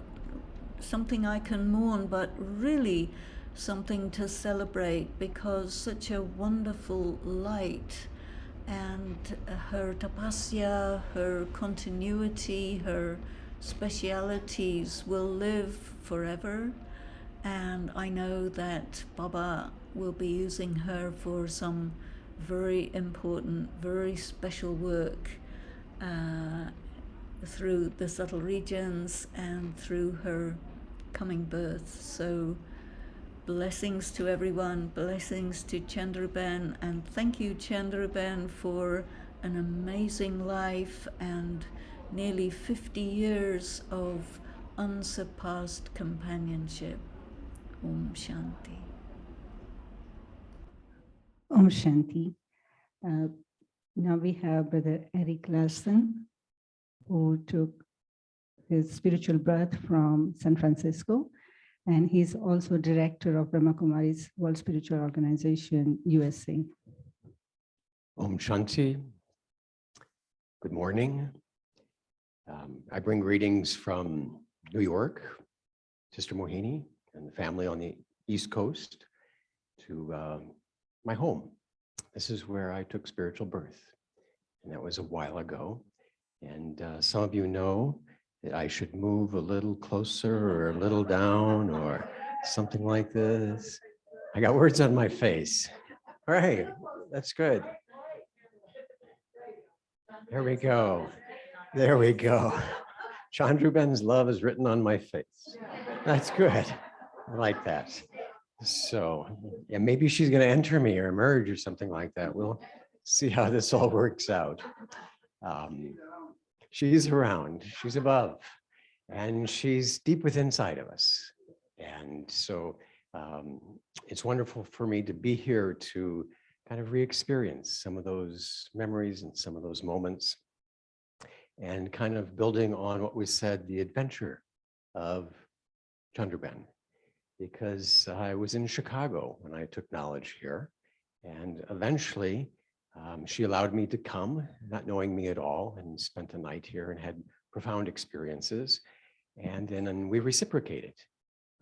something I can mourn, but really something to celebrate, because such a wonderful light, and her tapasya, her continuity, her specialities will live forever. And I know that Baba will be using her for some very important, very special work through the subtle regions and through her coming birth. So blessings to everyone, blessings to Chandru Ben, and thank you, Chandru Ben, for an amazing life and nearly 50 years of unsurpassed companionship. Om Shanti. Om Shanti. Now we have Brother Eric Larson, who took his spiritual birth from San Francisco, and he's also director of Brahma Kumaris World Spiritual Organization, USA. Om Shanti. Good morning. I bring greetings from New York, Sister Mohini and the family on the East Coast, to my home. This is where I took spiritual birth, and that was a while ago. And some of you know that I should move a little closer or a little down or something like this. I got words on my face. All right, that's good. There we go. There we go. Chandru Ben's love is written on my face. That's good. I like that. So, yeah, maybe she's going to enter me or emerge or something like that. We'll see how this all works out. She's around, she's above, and she's deep within inside of us. And so it's wonderful for me to be here to kind of re-experience some of those memories and some of those moments, and kind of building on what was said, the adventure of Chandru, because I was in Chicago when I took knowledge here, and eventually she allowed me to come, not knowing me at all, and spent a night here and had profound experiences. And then we reciprocated.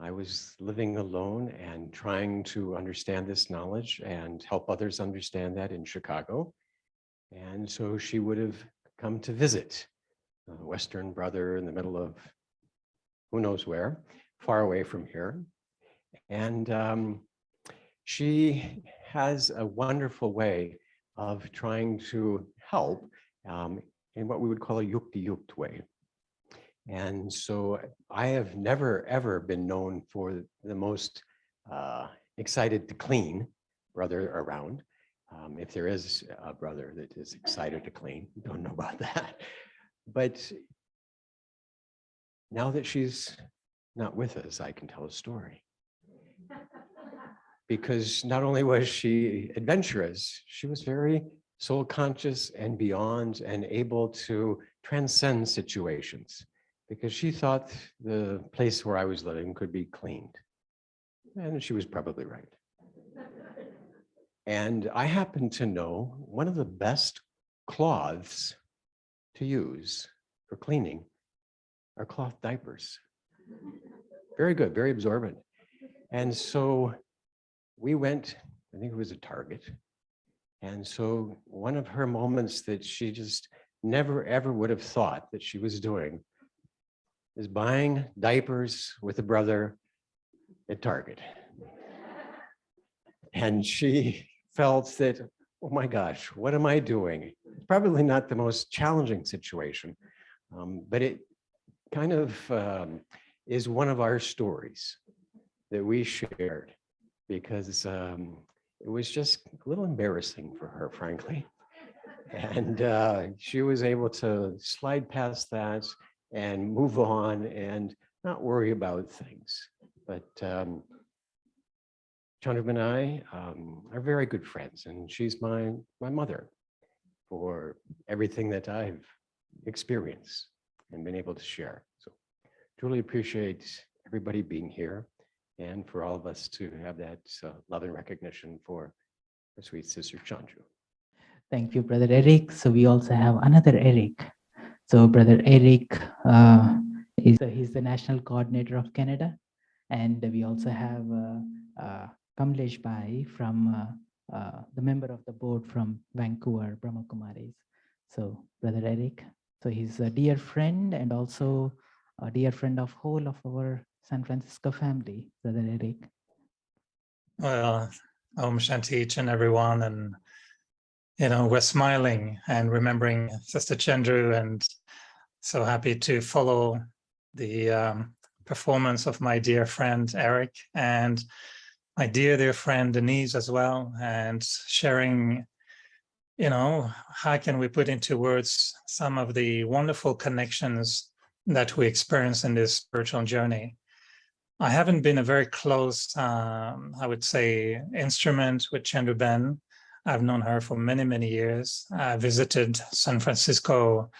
I was living alone and trying to understand this knowledge and help others understand that in Chicago. And so she would have come to visit a Western brother in the middle of who knows where, far away from here. And she has a wonderful way of trying to help in what we would call a yukti-yukt way. And so I have never, ever been known for the most excited to clean brother around. If there is a brother that is excited to clean, don't know about that. But now that she's not with us, I can tell a story. Because not only was she adventurous, she was very soul conscious and beyond and able to transcend situations, because she thought the place where I was living could be cleaned. And she was probably right. And I happen to know one of the best cloths to use for cleaning are cloth diapers. Very good, very absorbent. And so we went, I think it was a Target. And so one of her moments that she just never, ever would have thought that she was doing is buying diapers with a brother at Target. And she felt that, oh my gosh, what am I doing? Probably not the most challenging situation, but it kind of is one of our stories that we shared, because it was just a little embarrassing for her, frankly. And she was able to slide past that and move on and not worry about things. But Chandru and I are very good friends, and she's my mother for everything that I've experienced and been able to share. So truly appreciate everybody being here, and for all of us to have that love and recognition for our sweet sister Chandru. Thank you, Brother Eric. So we also have another Eric. So Brother Eric he's the national coordinator of Canada, and we also have Kamlesh Bhai from the member of the board from Vancouver, Brahma Kumaris. So Brother Eric, so he's a dear friend and also a dear friend of whole of our San Francisco family, Brother Eric. Well, Om Shanti each and everyone, and we're smiling and remembering Sister Chandru, and so happy to follow the performance of my dear friend Eric and my dear friend Denise as well, and sharing, how can we put into words some of the wonderful connections that we experience in this spiritual journey. I haven't been a very close, I would say, instrument with Chandru Ben. I've known her for many, many years. I visited San Francisco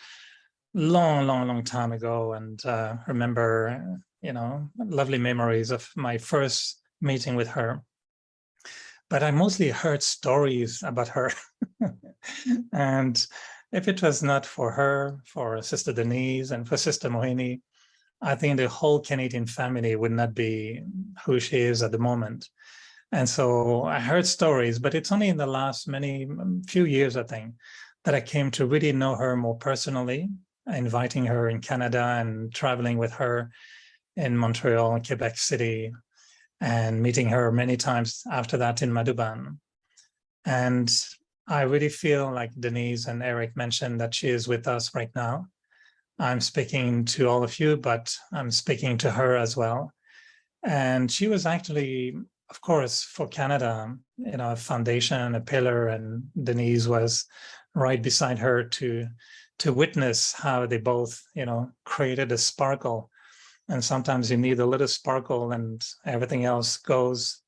long time ago, and remember, lovely memories of my first meeting with her. But I mostly heard stories about her. And if it was not for her, for Sister Denise and for Sister Mohini, I think the whole Canadian family would not be who she is at the moment. And so I heard stories, but it's only in the last few years, I think, that I came to really know her more personally, inviting her in Canada and traveling with her in Montreal, Quebec City, and meeting her many times after that in Madhuban. And I really feel like Denise and Eric mentioned that she is with us right now. I'm speaking to all of you, but I'm speaking to her as well. And she was actually of course, for Canada, a foundation, a pillar, and Denise was right beside her to witness how they both, created a sparkle. And sometimes you need a little sparkle and everything else goes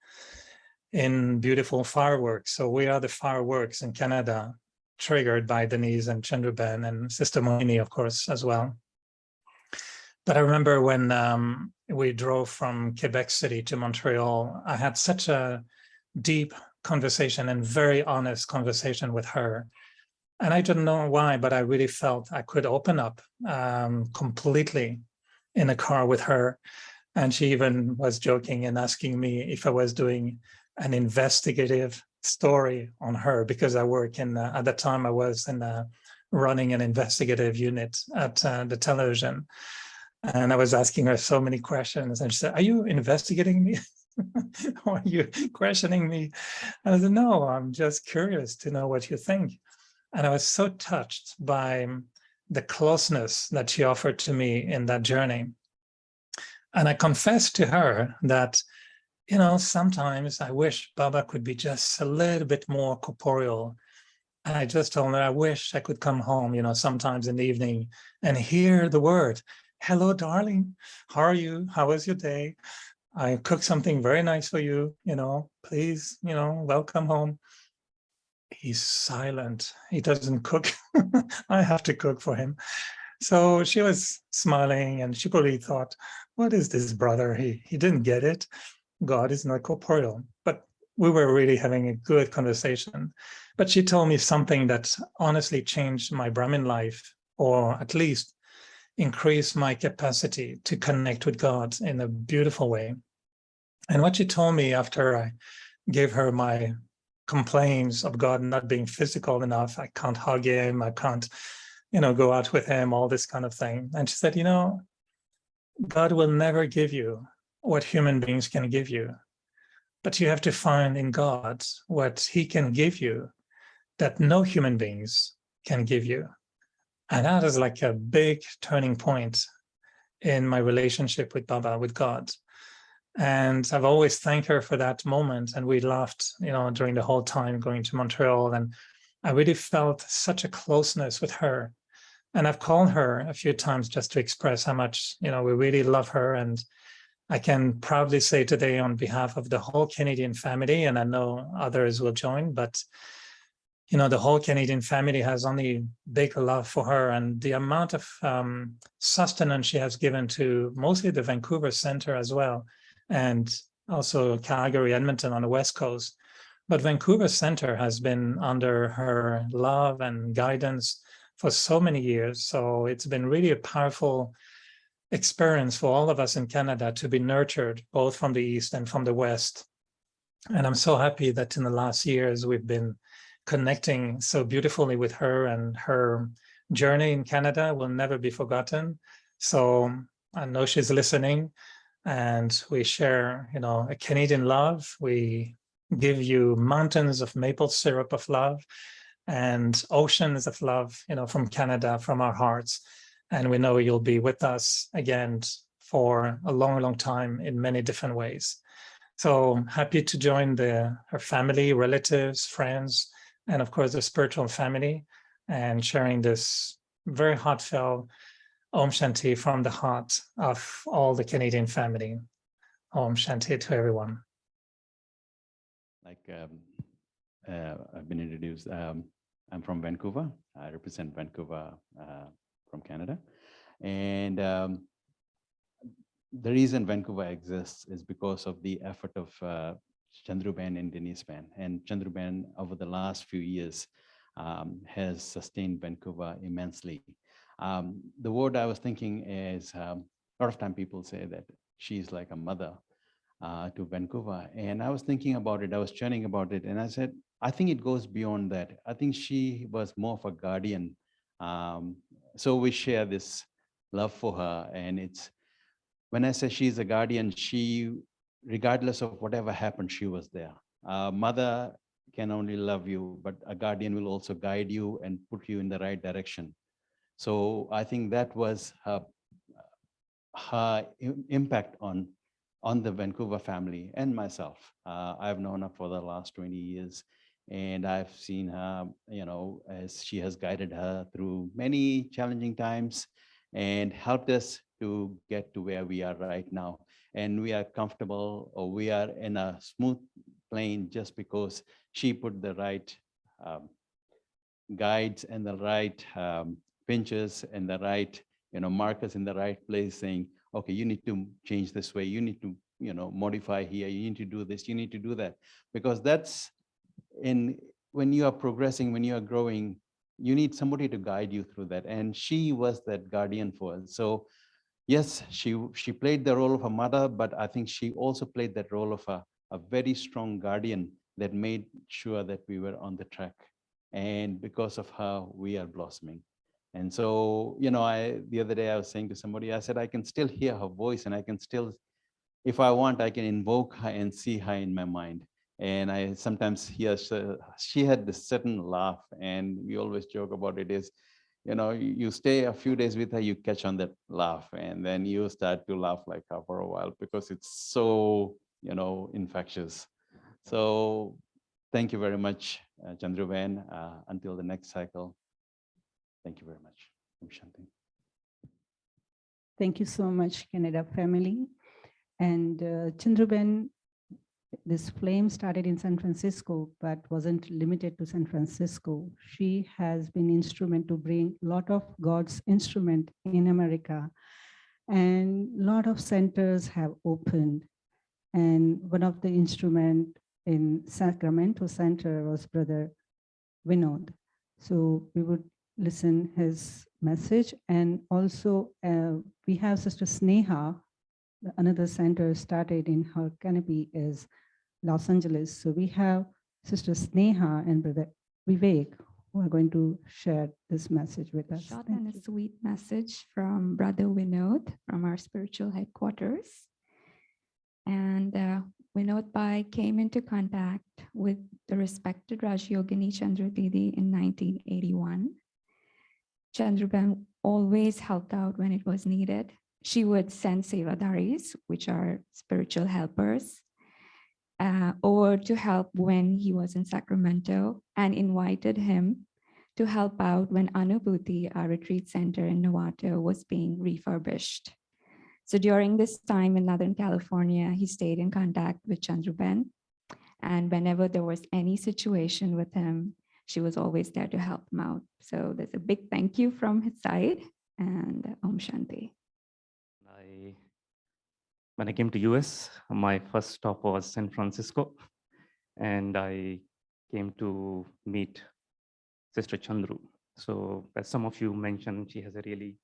in beautiful fireworks. So we are the fireworks in Canada, triggered by Denise and Chandru and Sister Mohini, of course, as well. But I remember when we drove from Quebec City to Montreal, I had such a deep conversation and very honest conversation with her. And I don't know why, but I really felt I could open up completely in a car with her. And she even was joking and asking me if I was doing an investigative story on her, because I work in, at the time I was in running an investigative unit at the television. And I was asking her so many questions, and she said, "Are you investigating me? Or are you questioning me?" And I said, "No, I'm just curious to know what you think." And I was so touched by the closeness that she offered to me in that journey. And I confessed to her that, sometimes I wish Baba could be just a little bit more corporeal. And I just told her, I wish I could come home, sometimes in the evening and hear the word, "Hello, darling. How are you? How was your day? I cooked something very nice for you, please, welcome home." He's silent. He doesn't cook. I have to cook for him. So she was smiling, and she probably thought, what is this brother? He didn't get it. God is not corporeal. But we were really having a good conversation. But she told me something that honestly changed my Brahmin life, or at least increased my capacity to connect with God in a beautiful way. And what she told me after I gave her my complaints of God not being physical enough, I can't hug him, I can't, go out with him, all this kind of thing. And she said, God will never give you what human beings can give you, but you have to find in God what he can give you that no human beings can give you. And that is like a big turning point in my relationship with Baba, with God. And I've always thanked her for that moment. And we laughed, during the whole time going to Montreal. And I really felt such a closeness with her. And I've called her a few times just to express how much, we really love her. And I can proudly say today on behalf of the whole Canadian family, and I know others will join, but the whole Canadian family has only big love for her, and the amount of sustenance she has given to mostly the Vancouver Center as well, and also Calgary, Edmonton on the West Coast. But Vancouver Center has been under her love and guidance for so many years. So it's been really a powerful experience for all of us in Canada to be nurtured both from the East and from the West. And I'm so happy that in the last years we've been connecting so beautifully with her, and her journey in Canada will never be forgotten. So I know she's listening, and we share, a Canadian love. We give you mountains of maple syrup of love and oceans of love, from Canada, from our hearts. And we know you'll be with us again for a long, long time in many different ways. So happy to join her family, relatives, friends, and of course the spiritual family, and sharing this very heartfelt Om Shanti from the heart of all the Canadian family. Om Shanti to everyone. Like I've been introduced, I'm from Vancouver. I represent Vancouver from Canada. And the reason Vancouver exists is because of the effort of Chandru and Denise Ben. And Chandru over the last few years has sustained Vancouver immensely. The word I was thinking is, a lot of time people say that she's like a mother to Vancouver. And I was thinking about it, I was churning about it, and I said, I think it goes beyond that. I think she was more of a guardian. So we share this love for her. And it's, when I say she's a guardian, she, regardless of whatever happened, she was there. Mother can only love you, but a guardian will also guide you and put you in the right direction. So I think that was her impact on on the Vancouver family and myself. I've known her for the last 20 years, and I've seen her, as she has guided her through many challenging times and helped us to get to where we are right now. And we are comfortable, or we are in a smooth plane just because she put the right guides and the right pinches and the right markers in the right place, saying, okay, you need to change this way, you need to modify here, you need to do this, you need to do that, because that's when you are progressing, when you are growing, you need somebody to guide you through that, and she was that guardian for us. So yes, she played the role of a mother, but I think she also played that role of a very strong guardian that made sure that we were on the track. And because of her, we are blossoming. And so, the other day I was saying to somebody, I said, I can still hear her voice, and I can still, if I want, I can invoke her and see her in my mind. And I sometimes hear, she had this certain laugh, and we always joke about it is, you stay a few days with her, you catch on that laugh, and then you start to laugh like her for a while because it's so, infectious. So thank you very much, Chandru Ben. Until the next cycle, thank you very much. Om Shanti. Thank you so much, Canada family. And Chandruben, this flame started in San Francisco, but wasn't limited to San Francisco. She has been instrument to bring a lot of God's instrument in America. And a lot of centers have opened. And one of the instrument in Sacramento Center was Brother Vinod. So we would listen his message. And also we have Sister Sneha. Another center started in her canopy is Los Angeles. So we have Sister Sneha and Brother Vivek who are going to share this message with us. Short Thank and you. a sweet message from Brother Vinod from our spiritual headquarters. And Vinod Bhai came into contact with the respected Rajyogini Chandru Didi in 1981. Chandruban always helped out when it was needed. She would send Sevadaris, which are spiritual helpers, over to help when he was in Sacramento, and invited him to help out when Anubhuti, our retreat center in Novato, was being refurbished. So during this time in Northern California, he stayed in contact with Chandruben. And whenever there was any situation with him, she was always there to help him out. So there's a big thank you from his side, and Om Shanti. When I came to US, my first stop was San Francisco, and I came to meet Sister Chandru. So as some of you mentioned, she has a really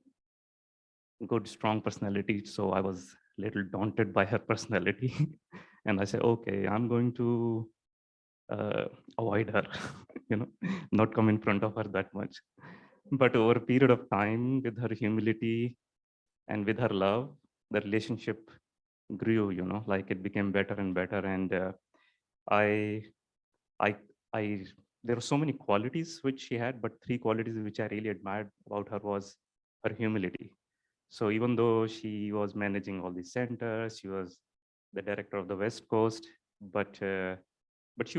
good, strong personality. So I was a little daunted by her personality. And I said, okay, I'm going to avoid her, not come in front of her that much. But over a period of time, with her humility and with her love, the relationship grew, like it became better and better. And there were so many qualities which she had, but three qualities which I really admired about her was her humility. So even though she was managing all these centers, she was the director of the West Coast, but she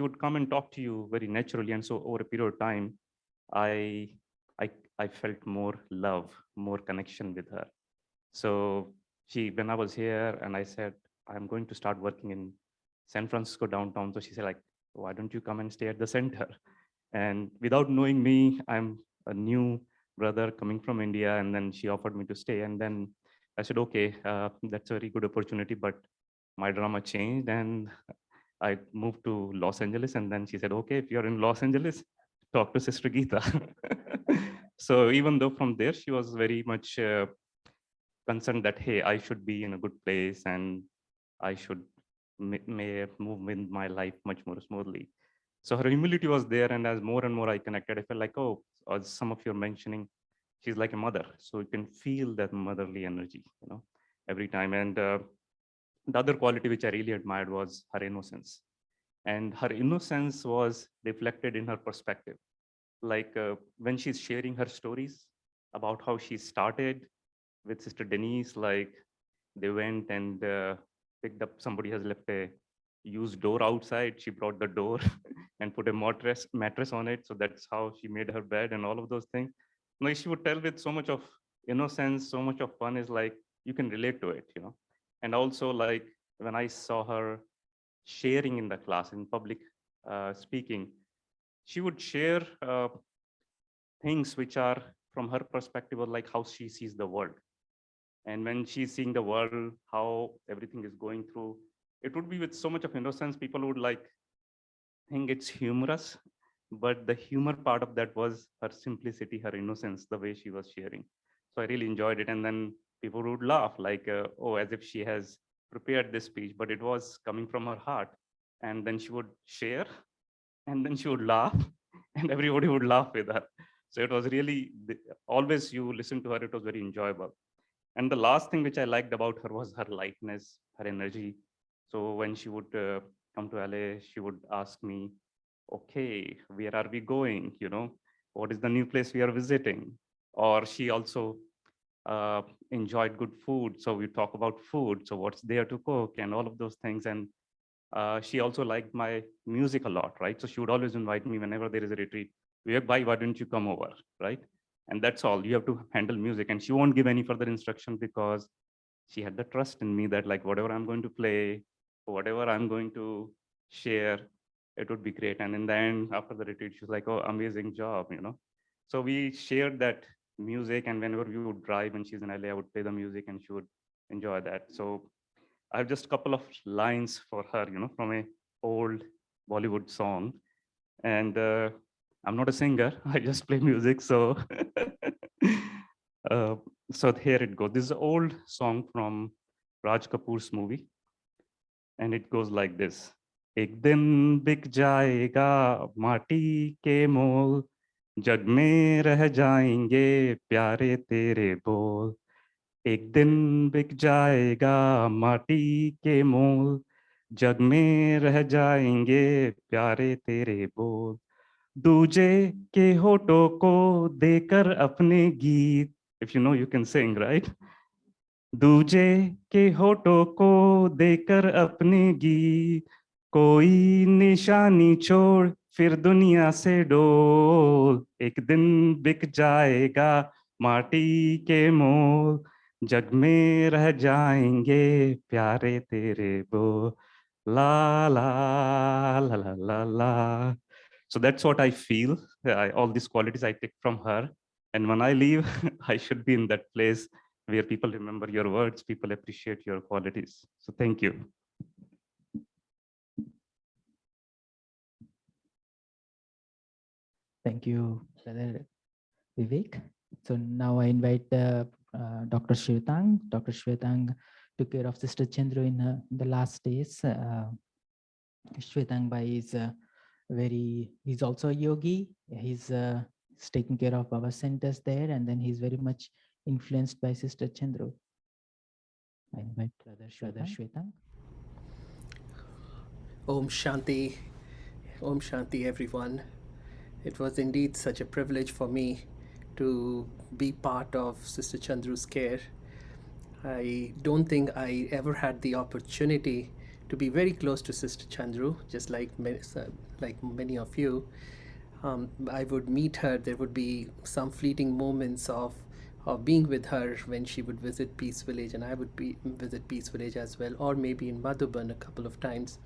would come and talk to you very naturally. And so over a period of time, I felt more love, more connection with her. So when I was here and I said, I'm going to start working in San Francisco downtown. So she said, like, why don't you come and stay at the center? And without knowing me, I'm a new brother coming from India. And then she offered me to stay. And then I said, okay, that's a very good opportunity, but my drama changed and I moved to Los Angeles. And then she said, okay, if you're in Los Angeles, talk to Sister Geeta. So even though from there, she was very much concerned that, hey, I should be in a good place and I should may move in my life much more smoothly. So her humility was there, and as more and more I connected, I felt like, oh, as some of you are mentioning, she's like a mother. So you can feel that motherly energy, every time. And the other quality which I really admired was her innocence. And her innocence was reflected in her perspective. Like when she's sharing her stories about how she started with Sister Denise, like They went and picked up, somebody has left a used door outside. She brought the door and put a mattress on it. So that's how she made her bed and all of those things. Like she would tell with so much of innocence, so much of fun, is like you can relate to it, you know. And also, like when I saw her sharing in the class in public speaking, she would share things which are from her perspective, or like how she sees the world. And when she's seeing the world, how everything is going through, it would be with so much of innocence. People would like think it's humorous, but the humor part of that was her simplicity, her innocence, the way she was sharing. So I really enjoyed it. And then people would laugh like, oh, as if she has prepared this speech, but it was coming from her heart. And then she would share, and then she would laugh, and everybody would laugh with her. So it was really, always you listen to her, it was very enjoyable. And the last thing which I liked about her was her lightness, her energy. So when she would come to LA, she would ask me, okay, where are we going? You know, what is the new place we are visiting? Or she also enjoyed good food. So we talk about food. So what's there to cook and all of those things. And she also liked my music a lot, right? So she would always invite me whenever there is a retreat. Vivek bhai, why don't you come over, right? And that's all. You have to handle music. And she won't give any further instruction because she had the trust in me that like whatever I'm going to play, whatever I'm going to share, it would be great. And in the end, after the retreat, she was like, oh, amazing job, you know? So we shared that music, and whenever we would drive and she's in LA, I would play the music and she would enjoy that. So I have just a couple of lines for her, you know, from a old Bollywood song. And I'm not a singer, I just play music. So, so here it goes. This is an old song from Raj Kapoor's movie. And it goes like this. एक दिन बिक जाएगा माटी के मोल, जग में रह जाएंगे प्यारे तेरे बोल. एक दिन बिक जाएगा माटी के मोल, जग में रह जाएंगे प्यारे तेरे बोल. दूजे के होठों को देकर अपने गीत. If you know, you can sing, right? दूजे के होठों को देकर अपने गीत, कोई निशानी छोड़ फिर दुनिया से डोल. एक दिन बिक जाएगा माटी के मोल, जग में रह जाएंगे प्यारे तेरे बोल. La la la la la la. So that's what I feel. All these qualities I take from her. And when I leave, I should be in that place where people remember your words, people appreciate your qualities. So thank you. Thank you, Brother Vivek. So now I invite Dr. Shwetang. Dr. Shwetang took care of Sister Chandru in the last days. Shwetang Bhai is he's also a yogi. He's taking care of our centers there, and then he's very much influenced by Sister Chandru. I invite Brother Shwetang. Om Shanti. Om Shanti, everyone. It was indeed such a privilege for me to be part of Sister Chandru's care. I don't think I ever had the opportunity to be very close to Sister Chandru, just like many of you. I would meet her. There would be some fleeting moments of being with her when she would visit Peace Village, and I would visit Peace Village as well, or maybe in Madhuban a couple of times,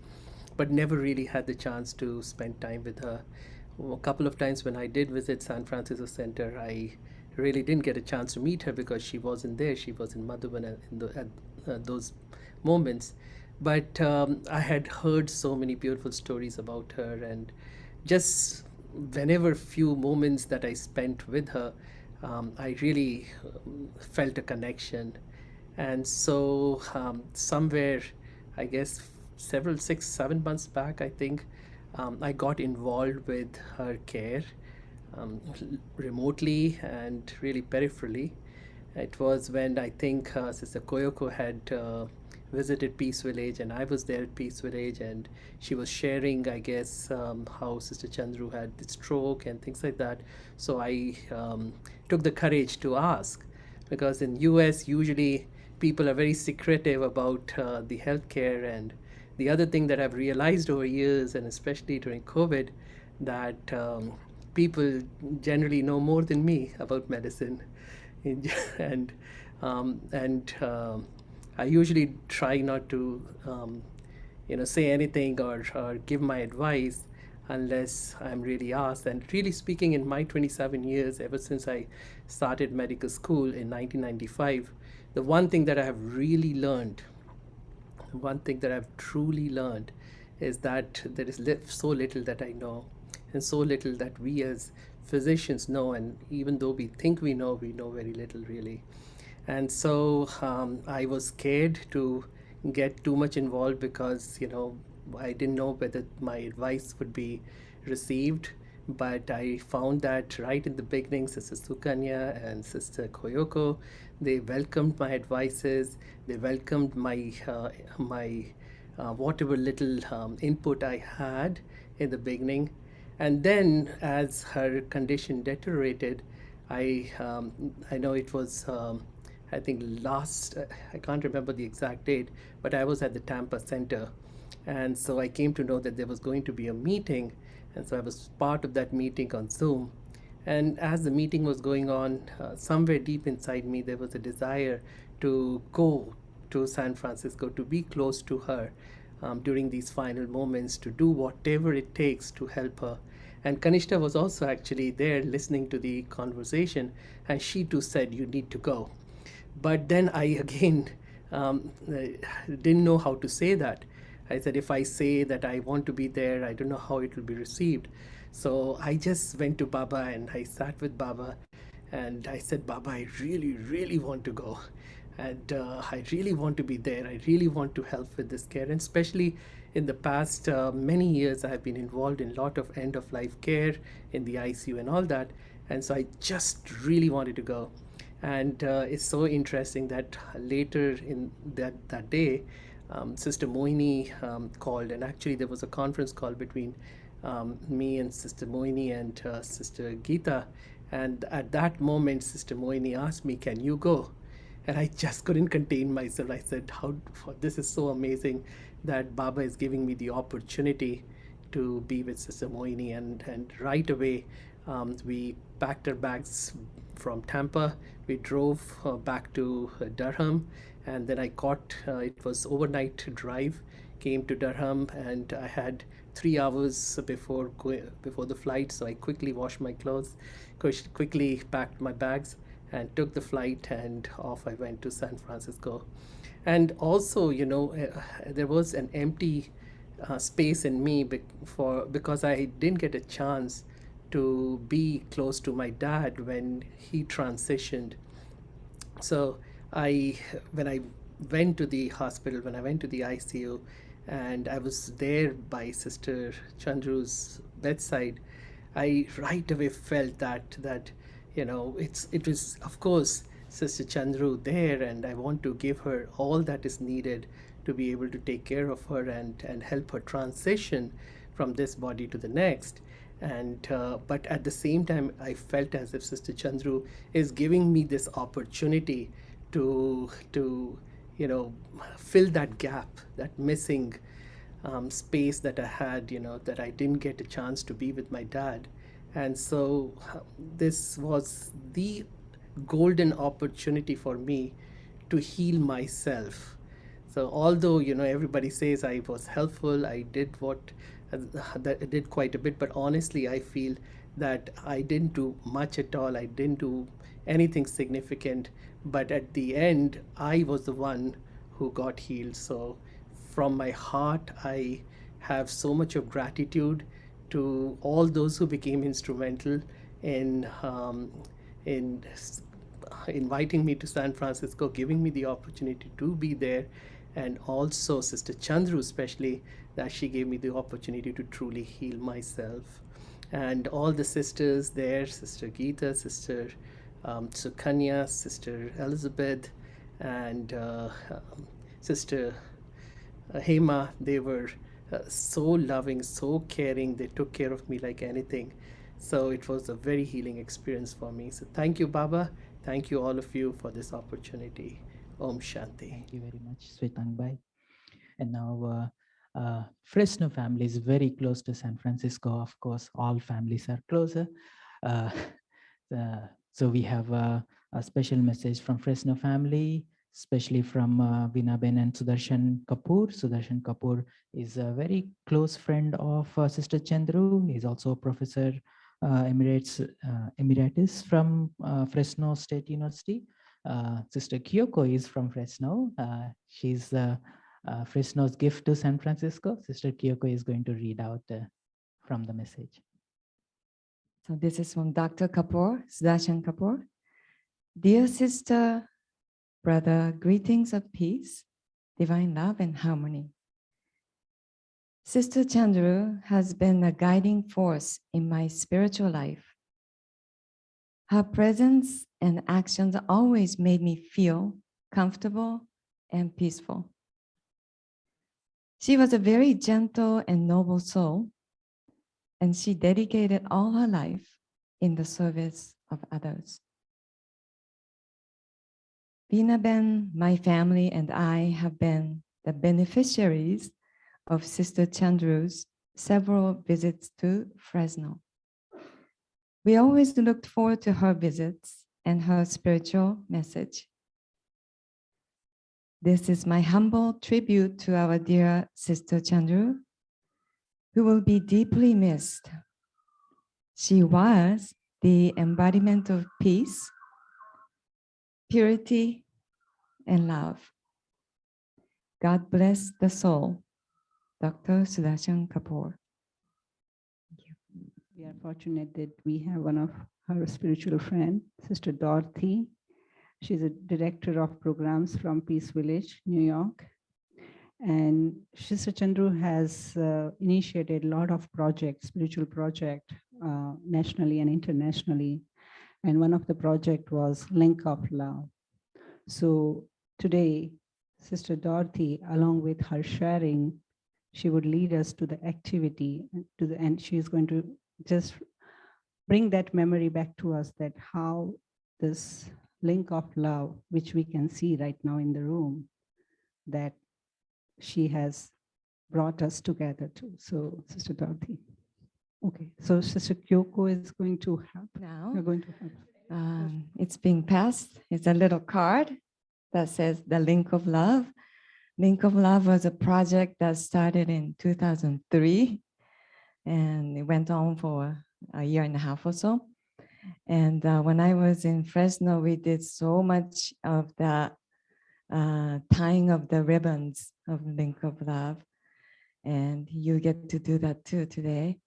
but never really had the chance to spend time with her. A couple of times when I did visit San Francisco Center, I really didn't get a chance to meet her because she wasn't there. She was in Madhuban at those moments. But I had heard so many beautiful stories about her, and just whenever few moments that I spent with her, I really felt a connection. And so somewhere, I guess 6, 7 months back, I think, I got involved with her care remotely and really peripherally. It was when I think Sister Koyoko had visited Peace Village, and I was there at Peace Village, and she was sharing, I guess, how Sister Chandru had the stroke and things like that. So I took the courage to ask, because in US usually people are very secretive about the healthcare. And the other thing that I've realized over years, and especially during COVID, that people generally know more than me about medicine. and I usually try not to say anything or give my advice unless I'm really asked. And really speaking, in my 27 years, ever since I started medical school in 1995, the one thing that I have really learned, one thing that I've truly learned, is that there is so little that I know, and so little that we as physicians know. And even though we think we know very little really. And so I was scared to get too much involved because, I didn't know whether my advice would be received. But I found that right in the beginning, Sister Sukanya and Sister Koyoko, they welcomed my advices. They welcomed my whatever little input I had in the beginning. And then, as her condition deteriorated, I know it was I think I can't remember the exact date, but I was at the Tampa Center. And so I came to know that there was going to be a meeting. And so I was part of that meeting on Zoom. And as the meeting was going on, somewhere deep inside me, there was a desire to go to San Francisco, to be close to her during these final moments, to do whatever it takes to help her. And Kanishta was also actually there listening to the conversation, and she too said, "You need to go." But then I again didn't know how to say that. I said, if I say that I want to be there, I don't know how it will be received. So I just went to Baba and I sat with Baba and I said, "Baba, I really, really want to go. And I really want to be there. I really want to help with this care." And especially in the past many years, I've been involved in a lot of end-of-life care in the ICU and all that. And so I just really wanted to go. And it's so interesting that later in that day, Sister Moini called, and actually there was a conference call between me and Sister Moini and Sister Geeta. And at that moment, Sister Moini asked me, "Can you go?" And I just couldn't contain myself. I said, this is so amazing that Baba is giving me the opportunity to be with Sister Moini. And right away, we packed our bags from Tampa. We drove back to Durham, and then I caught, it was overnight drive, came to Durham, and I had 3 hours before the flight, so I quickly washed my clothes, quickly packed my bags, and took the flight, and off I went to San Francisco. And also, there was an empty space in me because I didn't get a chance to be close to my dad when he transitioned. So when I went to the hospital, when I went to the ICU, and I was there by Sister Chandru's bedside, I right away felt that it was, of course, Sister Chandru there, and I want to give her all that is needed to be able to take care of her and help her transition from this body to the next. And but at the same time, I felt as if Sister Chandru is giving me this opportunity to fill that gap, that missing space that I had, that I didn't get a chance to be with my dad. And so this was the golden opportunity for me to heal myself. So although everybody says I was helpful, I did that I did quite a bit, but honestly I feel that I didn't do much at all. I didn't do anything significant, but at the end I was the one who got healed. So from my heart, I have so much of gratitude to all those who became instrumental in inviting me to San Francisco, giving me the opportunity to be there, and also Sister Chandru especially, that she gave me the opportunity to truly heal myself. And all the sisters there, Sister Geeta, Sister Sukanya, Sister Elizabeth, and Sister Hema, they were so loving, so caring. They took care of me like anything. So it was a very healing experience for me. So thank you, Baba. Thank you, all of you, for this opportunity. Om Shanti. Thank you very much, Swetang Bhai. And now Fresno family is very close to San Francisco. Of course, all families are closer. Uh, so we have a special message from Fresno family, especially from Vinaben and Sudarshan Kapoor. Sudarshan Kapoor is a very close friend of Sister Chandru. He's also a professor emeritus from Fresno State University. Sister Kyoko is from Fresno. She's Fresno's gift to San Francisco. Sister Kyoko is going to read out from the message. So this is from Dr. Kapoor, Sudarshan Kapoor. Dear sister, brother, greetings of peace, divine love and harmony. Sister Chandru has been a guiding force in my spiritual life. Her presence and actions always made me feel comfortable and peaceful. She was a very gentle and noble soul, and she dedicated all her life in the service of others. Vinaben, my family, and I have been the beneficiaries of Sister Chandru's several visits to Fresno. We always looked forward to her visits and her spiritual message. This is my humble tribute to our dear Sister Chandru, who will be deeply missed. She was the embodiment of peace, purity, and love. God bless the soul. Dr. Sudarshan Kapoor. We are fortunate that we have one of her spiritual friend, Sister Dorothy. She's a director of programs from Peace Village, New York. And Sister Chandru has initiated a lot of projects, spiritual projects, nationally and internationally. And one of the project was Link of Love. So today, Sister Dorothy, along with her sharing, she would lead us to the activity, and she is going to just bring that memory back to us, that how this link of love, which we can see right now in the room, that she has brought us together to. So, Sister Dorothy. Okay, so Sister Kyoko is going to help. Now, You're going to help. It's being passed. It's a little card that says the Link of Love. Link of Love was a project that started in 2003, and it went on for a year and a half or so. And when I was in Fresno, we did so much of the tying of the ribbons of Link of Love. And you get to do that too today.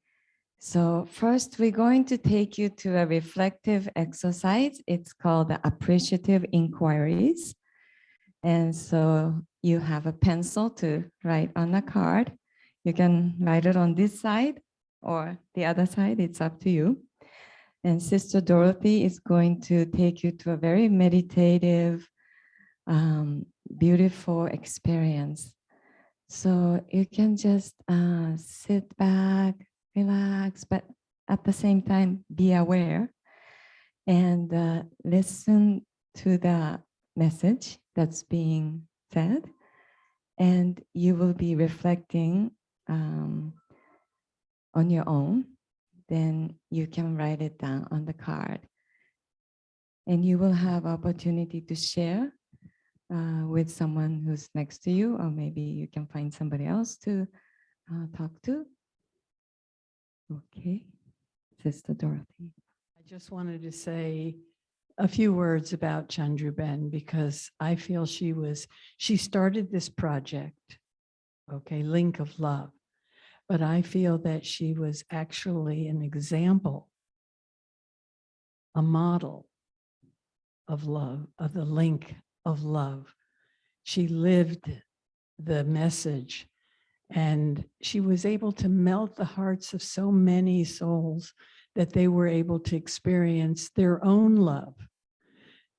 So first, we're going to take you to a reflective exercise. It's called the appreciative inquiries. And so you have a pencil to write on a card. You can write it on this side or the other side, it's up to you. And Sister Dorothy is going to take you to a very meditative, beautiful experience. So you can just sit back, relax, but at the same time, be aware and listen to the message that's being said. And you will be reflecting on your own. Then you can write it down on the card. And you will have opportunity to share with someone who's next to you, or maybe you can find somebody else to talk to. Okay, Sister Dorothy. I just wanted to say a few words about Chandru Ben, because I feel she started this project, okay, Link of Love, but I feel that she was actually an example, a model of love, of the link of love. She lived the message, and she was able to melt the hearts of so many souls that they were able to experience their own love.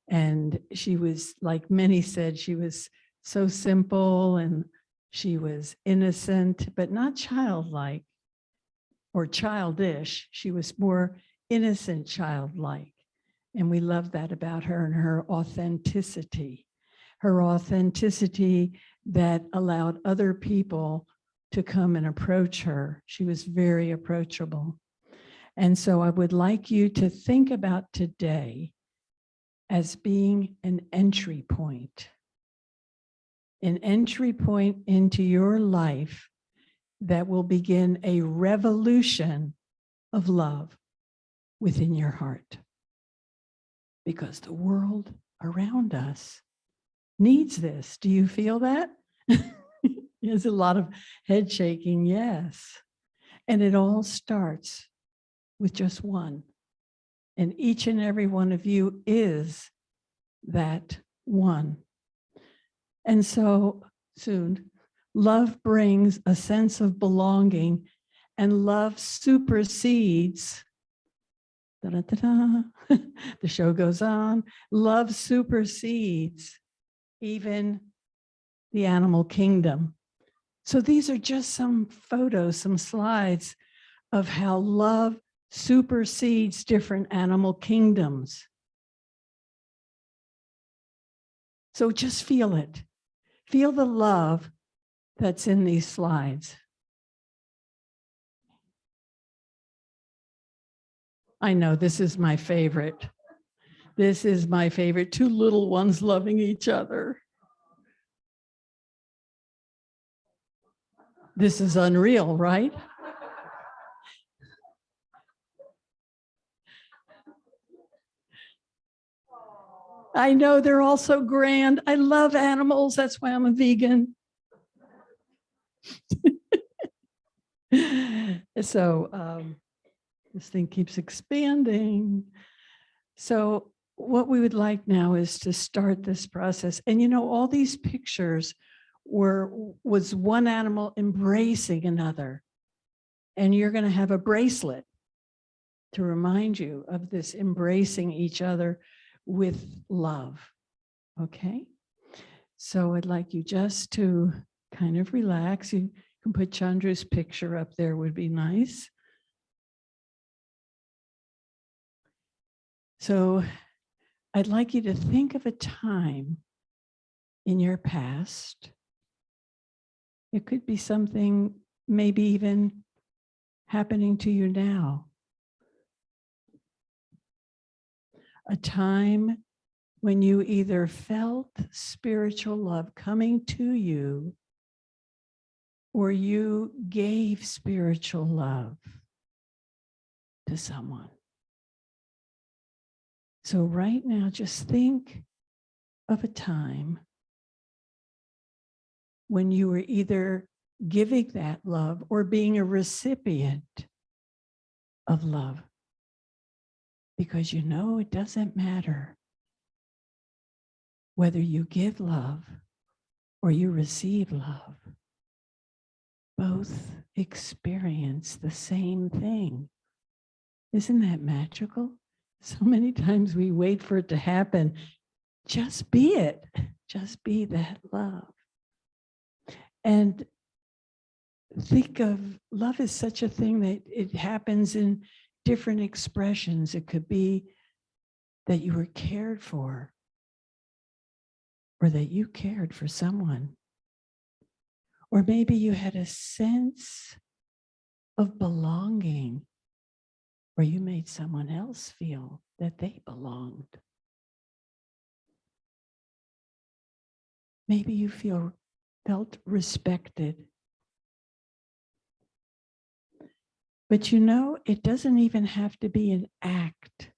And she was, like many said, she was so simple and she was innocent, but not childlike or childish. She was more innocent, childlike. And we love that about her and her authenticity. her authenticity that allowed other people to come and approach her. She was very approachable. And so I would like you to think about today as being an entry point into your life that will begin a revolution of love within your heart. Because the world around us needs this. Do you feel that? There's a lot of head shaking, yes. And it all starts with just one. And each and every one of you is that one. And so soon, love brings a sense of belonging, and love supersedes. Da-da-da-da. The show goes on. Love supersedes even the animal kingdom. So these are just some photos, some slides of how love supersedes different animal kingdoms. So just feel it. Feel the love that's in these slides. I know this is my favorite. This is my favorite. Two little ones loving each other. This is unreal, right? I know they're all so grand. I love animals. That's why I'm a vegan. So this thing keeps expanding. So what we would like now is to start this process. And you know, all these pictures was one animal embracing another. And you're going to have a bracelet to remind you of this embracing each other with love. Okay? So I'd like you just to kind of relax. You can put Chandru's picture up there, would be nice. So I'd like you to think of a time in your past. It could be something maybe even happening to you now. A time when you either felt spiritual love coming to you or you gave spiritual love to someone. So right now, just think of a time when you were either giving that love or being a recipient of love. Because you know it doesn't matter whether you give love or you receive love. Both experience the same thing. Isn't that magical? So many times we wait for it to happen. Just be it. Just be that love. And think of love as such a thing that it happens in different expressions. It could be that you were cared for or that you cared for someone. Or maybe you had a sense of belonging or you made someone else feel that they belonged. Maybe you felt respected. But you know, it doesn't even have to be an act.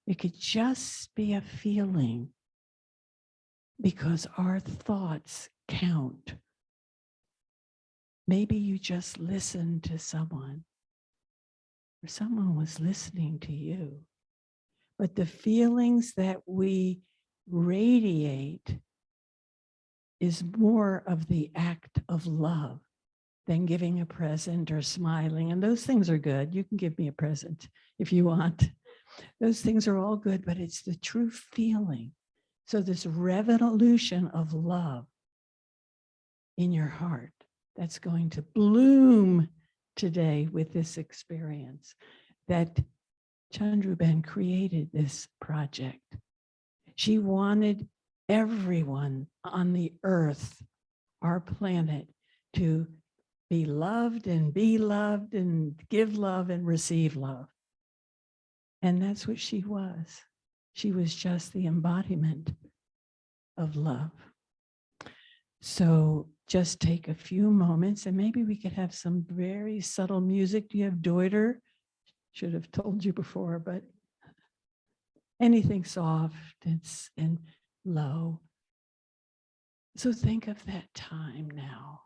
It could just be a feeling, because our thoughts count. Maybe you just listened to someone, or someone was listening to you. But the feelings that we radiate is more of the act of love than giving a present or smiling. And those things are good. You can give me a present if you want. Those things are all good, but it's the true feeling. So this revolution of love in your heart that's going to bloom today with this experience, that Chandru Ben created this project. She wanted everyone on the earth, our planet, to be loved and give love and receive love. And that's what she was. She was just the embodiment of love. So just take a few moments and maybe we could have some very subtle music. Do you have Deuter? Should have told you before, but anything soft and low. So think of that time now,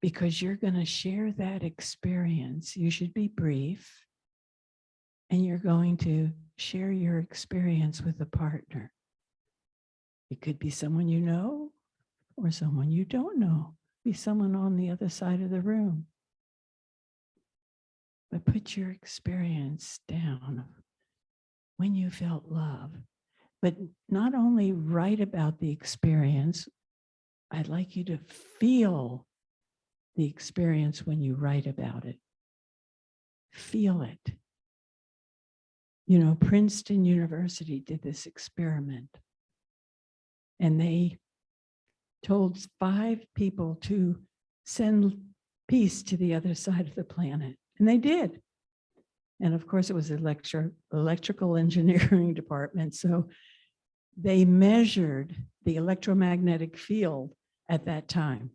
because you're going to share that experience. You should be brief, and you're going to share your experience with a partner. It could be someone you know or someone you don't know. Be someone on the other side of the room. But put your experience down when you felt love. But not only write about the experience, I'd like you to feel the experience when you write about it. Feel it. You know, Princeton University did this experiment, and they told 5 people to send peace to the other side of the planet, and they did. And of course, it was electrical engineering department, so they measured the electromagnetic field at that time.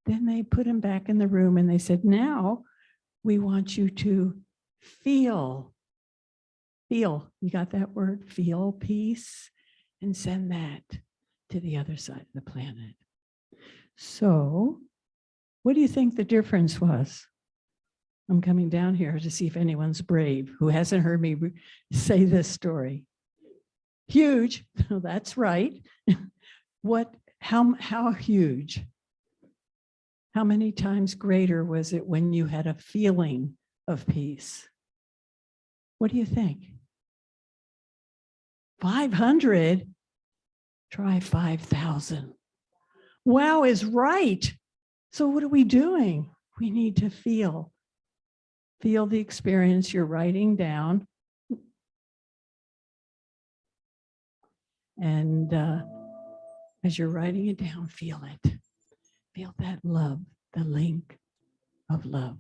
Then they put them back in the room and they said, now we want you to feel, you got that word? Feel peace, and send that to the other side of the planet. So what do you think the difference was? I'm coming down here to see if anyone's brave who hasn't heard me say this story. Huge. Oh, that's right. How huge? How many times greater was it when you had a feeling of peace? What do you think? 500? Try 5,000. Wow is right. So what are we doing? We need to feel the experience you're writing down. And as you're writing it down, feel it. Feel that love, the link of love.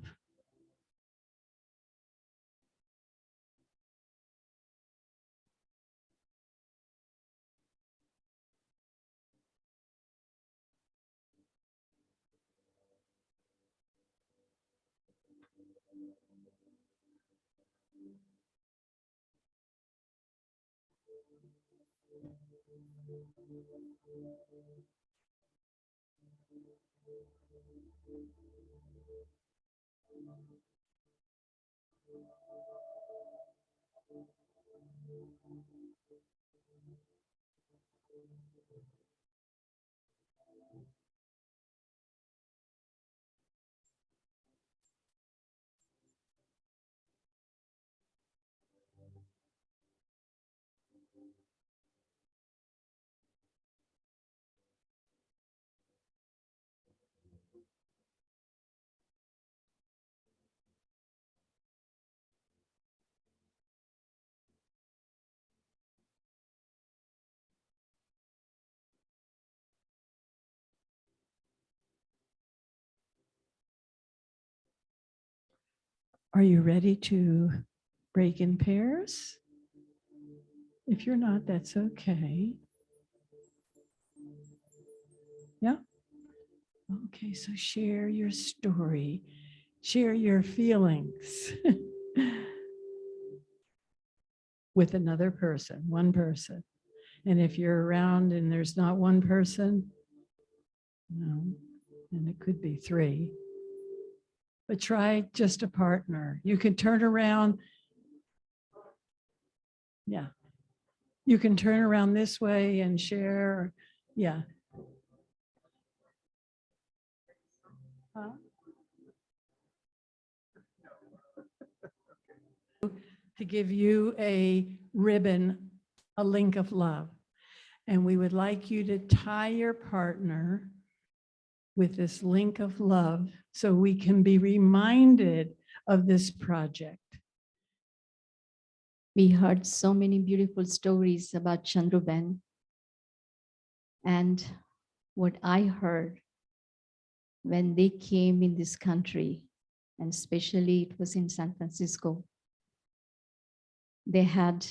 Are you ready to break in pairs? If you're not, that's okay. Yeah? Okay, so share your story, share your feelings with another person, one person. And if you're around and there's not one person, no, and it could be 3. But try just a partner. You can turn around. Yeah. You can turn around this way and share. Yeah. Huh? To give you a ribbon, a link of love. And we would like you to tie your partner with this link of love so we can be reminded of this project. We heard so many beautiful stories about Chandru Ben. And what I heard when they came in this country, and especially it was in San Francisco, they had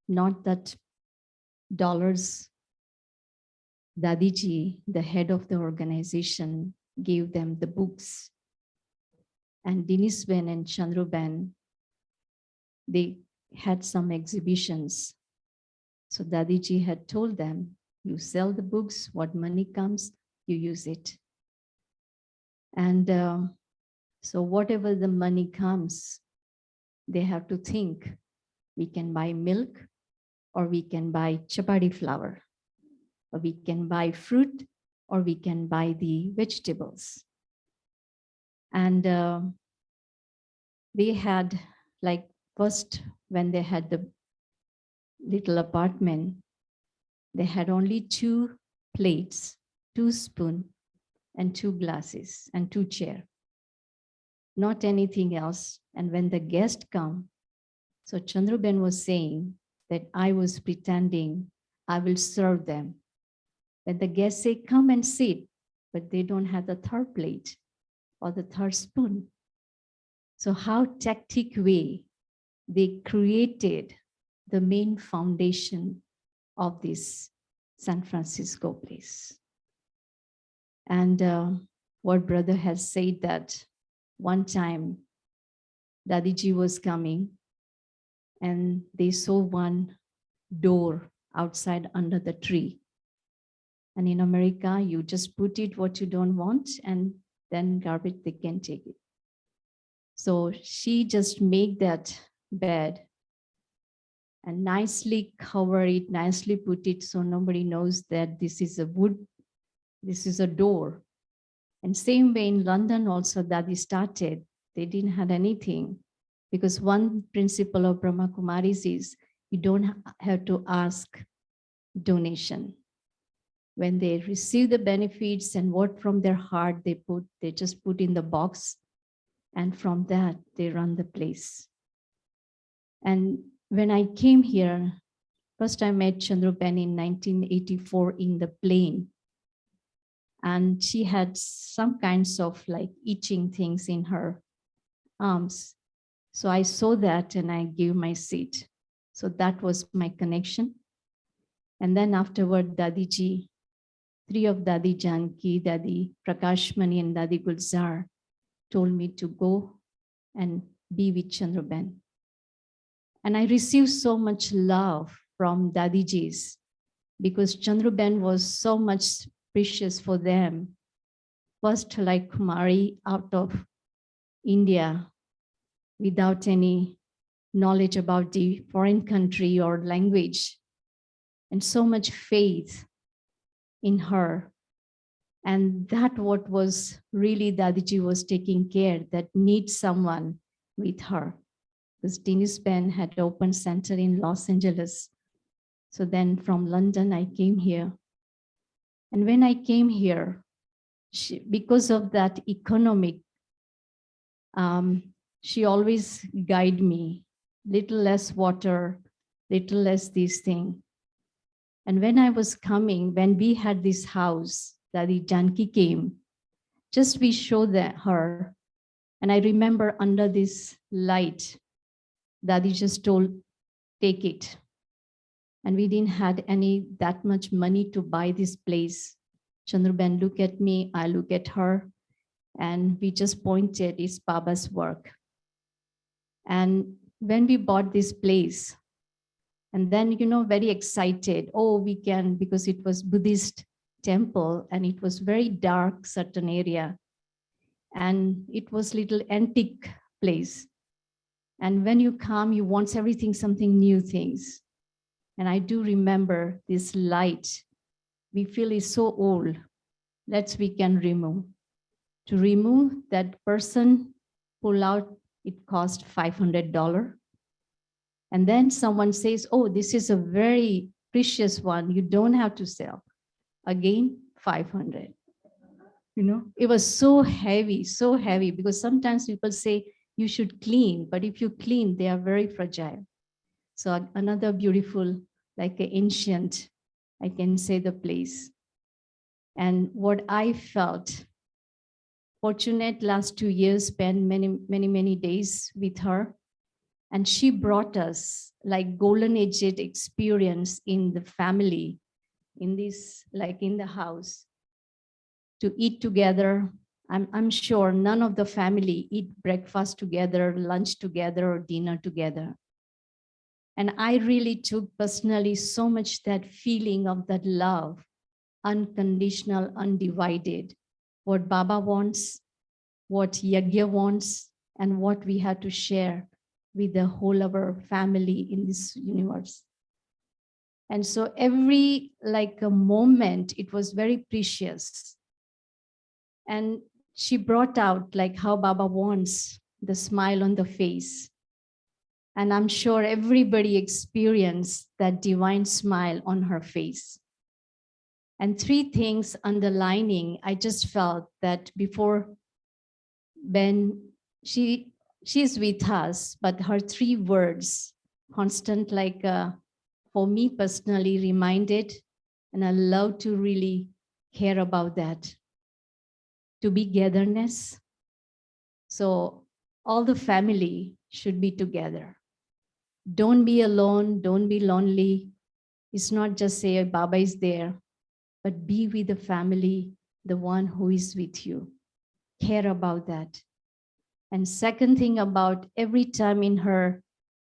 not that dollars. Dadiji, the head of the organization, gave them the books. And Dinis Ben and Chandru Ben, they had some exhibitions. So Dadiji had told them, you sell the books, what money comes, you use it. And so whatever the money comes, they have to think, we can buy milk, or we can buy chapati flour, or we can buy fruit, or we can buy the vegetables. And they had, like, first when they had the little apartment, they had only 2 plates, 2 spoons, and 2 glasses, and 2 chairs. Not anything else. And when the guests come, so Chandru Ben was saying that I was pretending I will serve them. When the guests say, come and sit, but they don't have the 3rd plate or the 3rd spoon. So how tactic way they created the main foundation of this San Francisco place. And what brother has said that one time Dadiji was coming and they saw one door outside under the tree. And in America, you just put it what you don't want, and then garbage, they can take it. So she just made that bed and nicely cover it, nicely put it so nobody knows that this is a wood, this is a door. And same way in London also, Dadi started, they didn't have anything, because one principle of Brahma Kumaris is you don't have to ask donation. When they receive the benefits and what from their heart they just put in the box, and from that they run the place. And when I came here, first I met Chandru Ben in 1984 in the plane. And she had some kinds of like itching things in her arms. So I saw that and I gave my seat. So that was my connection. And then afterward, Dadiji, 3 of Dadi Janki, Dadi Prakashmani, and Dadi Gulzar told me to go and be with Chandru Ben. And I received so much love from Dadijis because Chandru Ben was so much precious for them. First, like Kumari out of India, without any knowledge about the foreign country or language, and so much faith in her. And that what was really Dadiji was taking care, that needs someone with her. Because Dinis Ben had opened center in Los Angeles. So then from London, I came here. And when I came here, because of that economic, she always guide me, little less water, little less this thing. And when I was coming, when we had this house, Dadi Janki came, just we showed her. And I remember under this light, Dadi just told, take it. And we didn't have that much money to buy this place. Chandru Ben look at me, I look at her, and we just pointed, it's Baba's work. And when we bought this place, and then, very excited, oh, we can, because it was Buddhist temple and it was very dark, certain area. And it was little antique place. And when you come, you want everything, something new things. And I do remember this light. We feel it's so old. We can remove. To remove that person, pull out, it cost $500. And then someone says, oh, this is a very precious one. You don't have to sell. Again, 500. It was so heavy, because sometimes people say you should clean, but if you clean, they are very fragile. So another beautiful, like an ancient, I can say the place. And what I felt, fortunate last 2 years, spent many days with her. And she brought us like golden aged experience in the family, in this, like in the house, to eat together. I'm sure none of the family eat breakfast together, lunch together, or dinner together. And I really took personally so much that feeling of that love, unconditional, undivided, what Baba wants, what Yagya wants, and what we had to share with the whole of our family in this universe. And so every like a moment, it was very precious. And she brought out like how Baba wants the smile on the face. And I'm sure everybody experienced that divine smile on her face. And three things underlining, I just felt that before Ben, she's with us, but her three words, constant, like for me personally reminded, and I love to really care about that, togetherness. So all the family should be together. Don't be alone, don't be lonely. It's not just say Baba is there, but be with the family, the one who is with you. Care about that. And second thing about every time in her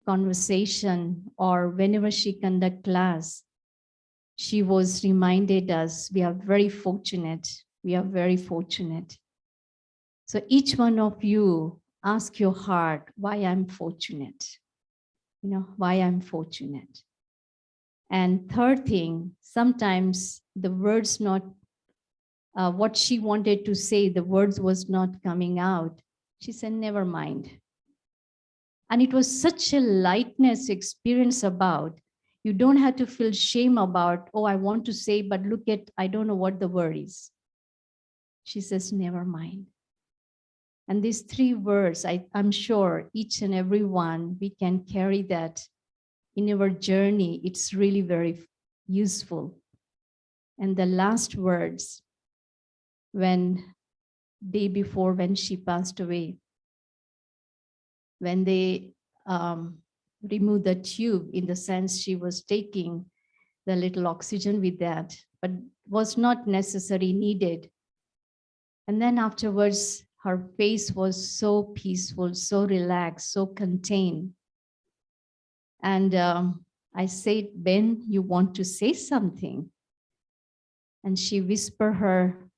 conversation or whenever she conduct class, she was reminded us, we are very fortunate. We are very fortunate. So each one of you ask your heart, why I'm fortunate, why I'm fortunate. And third thing, sometimes the words not, what she wanted to say, the words was not coming out. She said, never mind. And it was such a lightness experience about, you don't have to feel shame about, oh, I want to say, but look at, I don't know what the word is. She says, never mind. And these three words, I'm sure each and every one, we can carry that in our journey. It's really very useful. And the last words, when day before when she passed away, when they removed the tube, in the sense she was taking the little oxygen with that, but was not necessarily needed. And then afterwards, her face was so peaceful, so relaxed, so contained. And I said, Ben, you want to say something? And she whispered her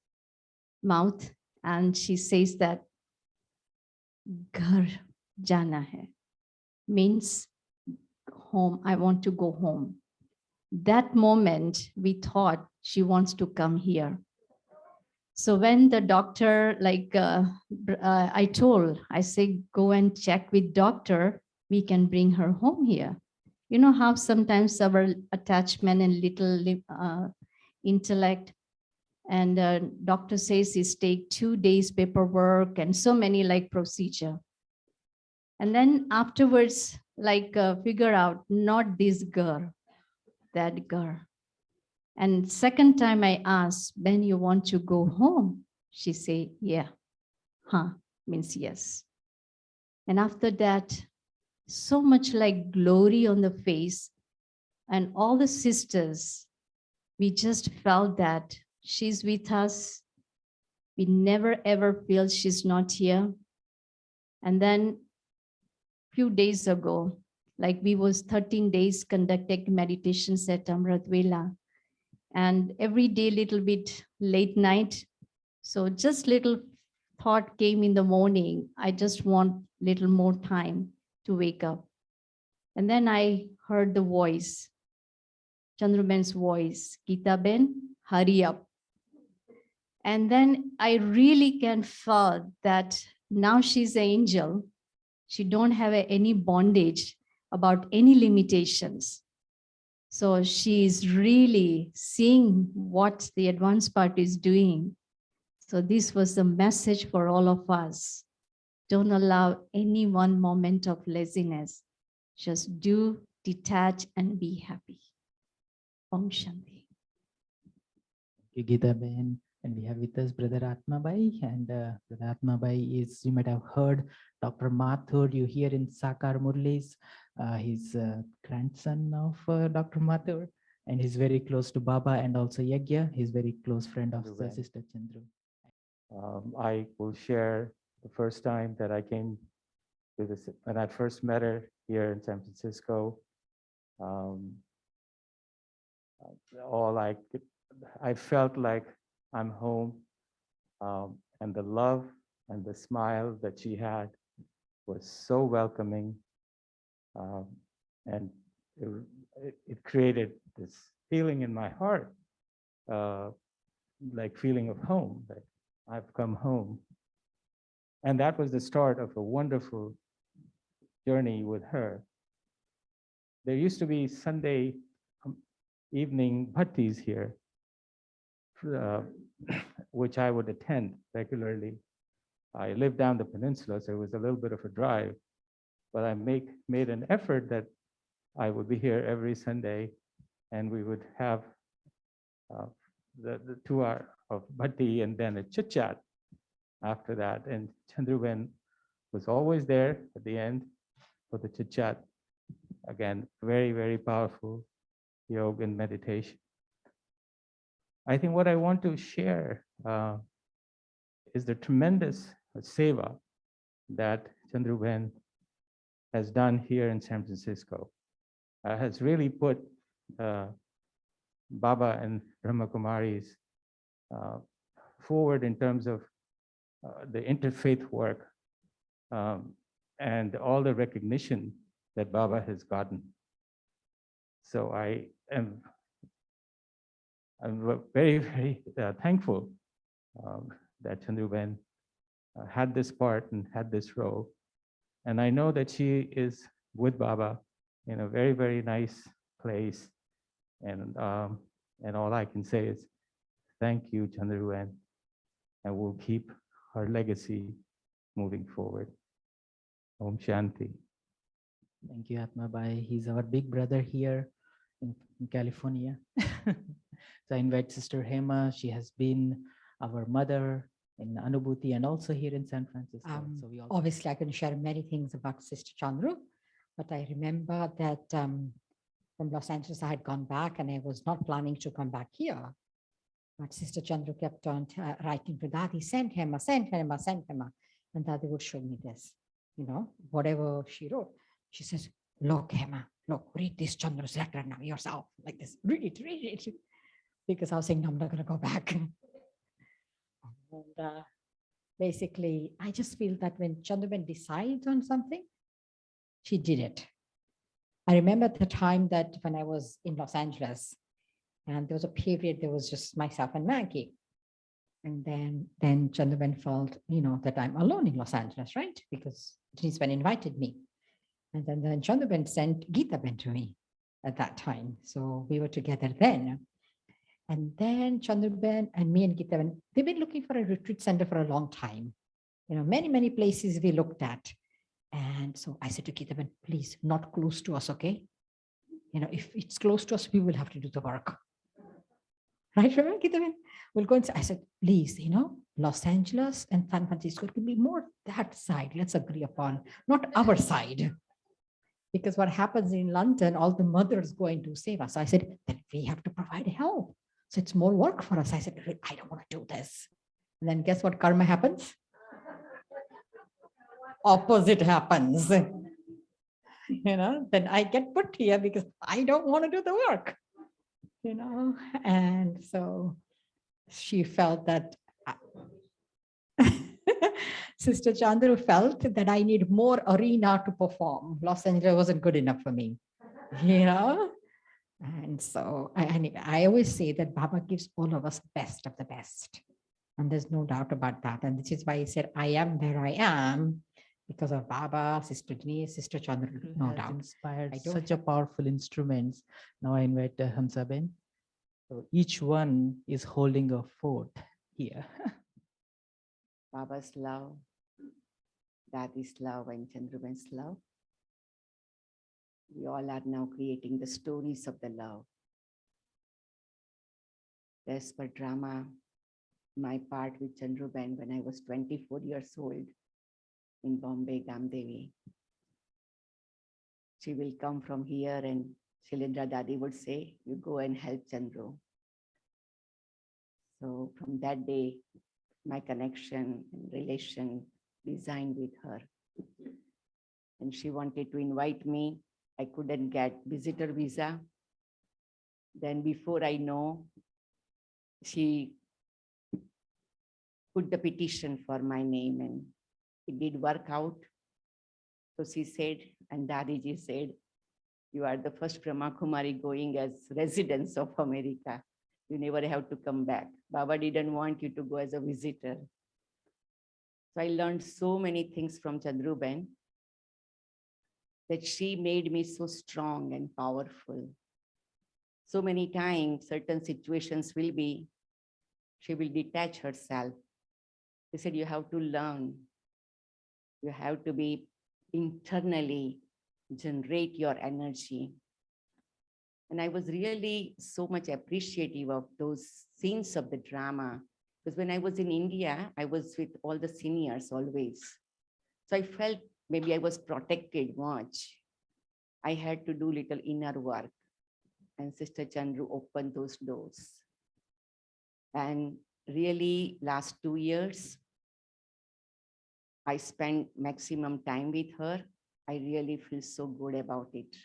mouth and she says that, Ghar jana hai, means home, I want to go home. That moment, we thought she wants to come here. So when the doctor, I say, go and check with doctor, we can bring her home here. You know how sometimes our attachment and little intellect, and doctor says it's take 2 days paperwork and so many like procedure. And then afterwards, figure out, not this girl, that girl. And second time I asked, Ben, you want to go home? She said, yeah. Means yes. And after that, so much like glory on the face. And all the sisters, we just felt that she's with us. We never ever feel she's not here. And then few days ago, like we was 13 days conducting meditations at Amrit Vela. And every day, little bit late night. So just little thought came in the morning. I just want little more time to wake up. And then I heard the voice, Chandru Ben's voice, Gita Ben, hurry up. And then I really can feel that now she's an angel. She don't have any bondage about any limitations. So she is really seeing what the advanced part is doing. So this was the message for all of us. Don't allow any one moment of laziness. Just do detach, and be happy. Om Shanti. Gita Ben, and we have with us Brother Atma Bai, and Brother Atma Bai is, you might have heard, Dr. Mathur, you hear in Sakar Murlis, he's grandson of Dr. Mathur, and he's very close to Baba and also Yagya. He's very close friend of Chandru Ben. Sister Chandru. I will share the first time that I came to this, when I first met her here in San Francisco. All I felt like I'm home, and the love and the smile that she had was so welcoming, and it created this feeling in my heart, like feeling of home, like I've come home. And that was the start of a wonderful journey with her. There used to be Sunday evening bhattis here, which I would attend regularly. I lived down the peninsula, so it was a little bit of a drive, but I made an effort that I would be here every Sunday, and we would have the 2 hour of bhatti and then a chit chat after that. And Chandru Ben was always there at the end for the chit chat. Again, very, very powerful yoga and meditation. I think what I want to share is the tremendous seva that Chandru Ben has done here in San Francisco. Has really put Baba and Brahma Kumaris forward in terms of the interfaith work, and all the recognition that Baba has gotten. So I'm very, very thankful that Chandru Ben had this part and had this role. And I know that she is with Baba in a very, very nice place. And all I can say is thank you, Chandru Ben, and we'll keep her legacy moving forward. Om Shanti. Thank you, Atma Bai. He's our big brother here in California. So I invite Sister Hema. She has been our mother in Anubhuti and also here in San Francisco. So we also Obviously, I can share many things about Sister Chandru, but I remember that from Los Angeles, I had gone back and I was not planning to come back here. But Sister Chandru kept on writing to Dadi, send Hema, send Hema, send Hema. And Dadi would show me this, whatever she wrote. She says, look, Hema, look, read this Chandru's letter now yourself, like this, read it. Because I was saying, no, I'm not going to go back. And basically, I just feel that when Chandru decides on something, she did it. I remember the time that when I was in Los Angeles, and there was a period, there was just myself and Maggie. And then Chandru felt, that I'm alone in Los Angeles, right? Because Denise Ben invited me. And then Chandru sent Gita Ben to me at that time. So we were together then. And then Chandru Ben and me and Gita Ben, they've been looking for a retreat center for a long time. Many, many places we looked at. And so I said to Gita Ben, please, not close to us, okay? If it's close to us, we will have to do the work. Right, remember, Gita Ben? We'll go and say, I said, please, Los Angeles and San Francisco, it will be more that side. Let's agree upon, not our side. Because what happens in London, all the mothers go into seva. So I said, then we have to provide help. So it's more work for us. I said, I don't want to do this. And then guess what karma happens? Opposite happens. Then I get put here because I don't want to do the work. And so she felt that Sister Chandru felt that I need more arena to perform. Los Angeles wasn't good enough for me, And so I always say that Baba gives all of us best of the best. And there's no doubt about that. And this is why he said, I am where I am because of Baba, Sister Denise, Sister Chandru, no doubt. Inspired such a powerful instruments. Now I invite Hamsa Ben. So each one is holding a fort here. Baba's love, Dadi's love, and Chandru Ben's love. we all are now creating the stories of the love. As per drama, my part with Chandru Ben when I was 24 years old in Bombay, Gamdevi. She will come from here and Shilendra Dadi would say, you go and help Chandru. So from that day, my connection and relation designed with her. And she wanted to invite me. I couldn't get visitor visa. Then before I know, she put the petition for my name and it did work out. So she said, and Dadiji said, you are the first Brahma Kumari going as residents of America. You never have to come back. Baba didn't want you to go as a visitor. So I learned so many things from Chandru Ben that she made me so strong and powerful. So many times, certain situations will be, she will detach herself. She said, you have to learn. You have to be internally generate your energy. And I was really so much appreciative of those scenes of the drama. Because when I was in India, I was with all the seniors always. So I felt maybe I was protected much. I had to do little inner work. And Sister Chandru opened those doors. And really, last 2 years, I spent maximum time with her. I really feel so good about it.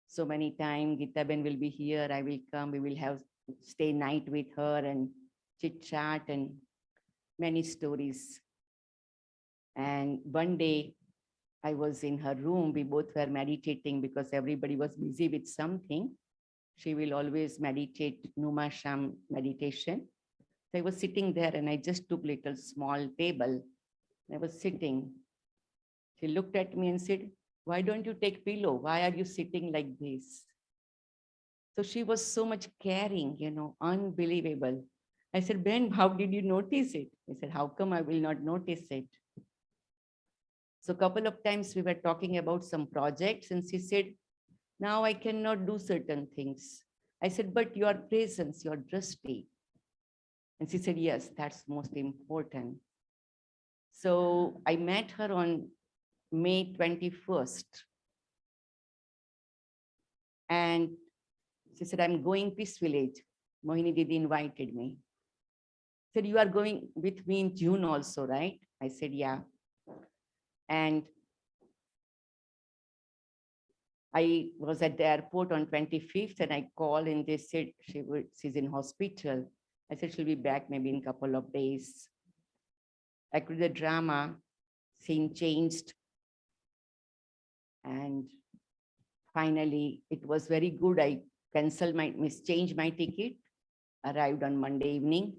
So many times, Gita Ben will be here, I will come, we will have stay night with her and chit chat and many stories. And one day I was in her room, we both were meditating because everybody was busy with something. She will always meditate, Numa Sham meditation. So I was sitting there and I just took little small table. I was sitting. She looked at me and said, why don't you take pillow? Why are you sitting like this? So she was so much caring, unbelievable. I said, Ben, how did you notice it? He said, how come I will not notice it? So a couple of times we were talking about some projects and she said, now I cannot do certain things. I said, but your presence, your drishti. And she said, yes, that's most important. So I met her on May 21st. And she said, I'm going Peace Village. Mohini Didi invited me. Said, you are going with me in June also, right? I said, yeah. And I was at the airport on 25th and I called and they said she's in hospital. I said, she'll be back maybe in a couple of days. After the drama, scene changed. And finally, it was very good. I canceled changed my ticket, arrived on Monday evening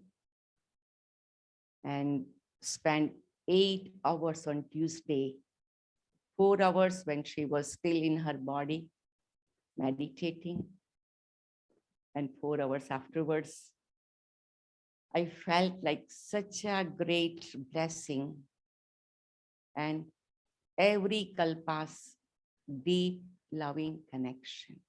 and spent 8 hours on Tuesday, 4 hours when she was still in her body, meditating, and 4 hours afterwards. I felt like such a great blessing and every kalpa's deep loving connection.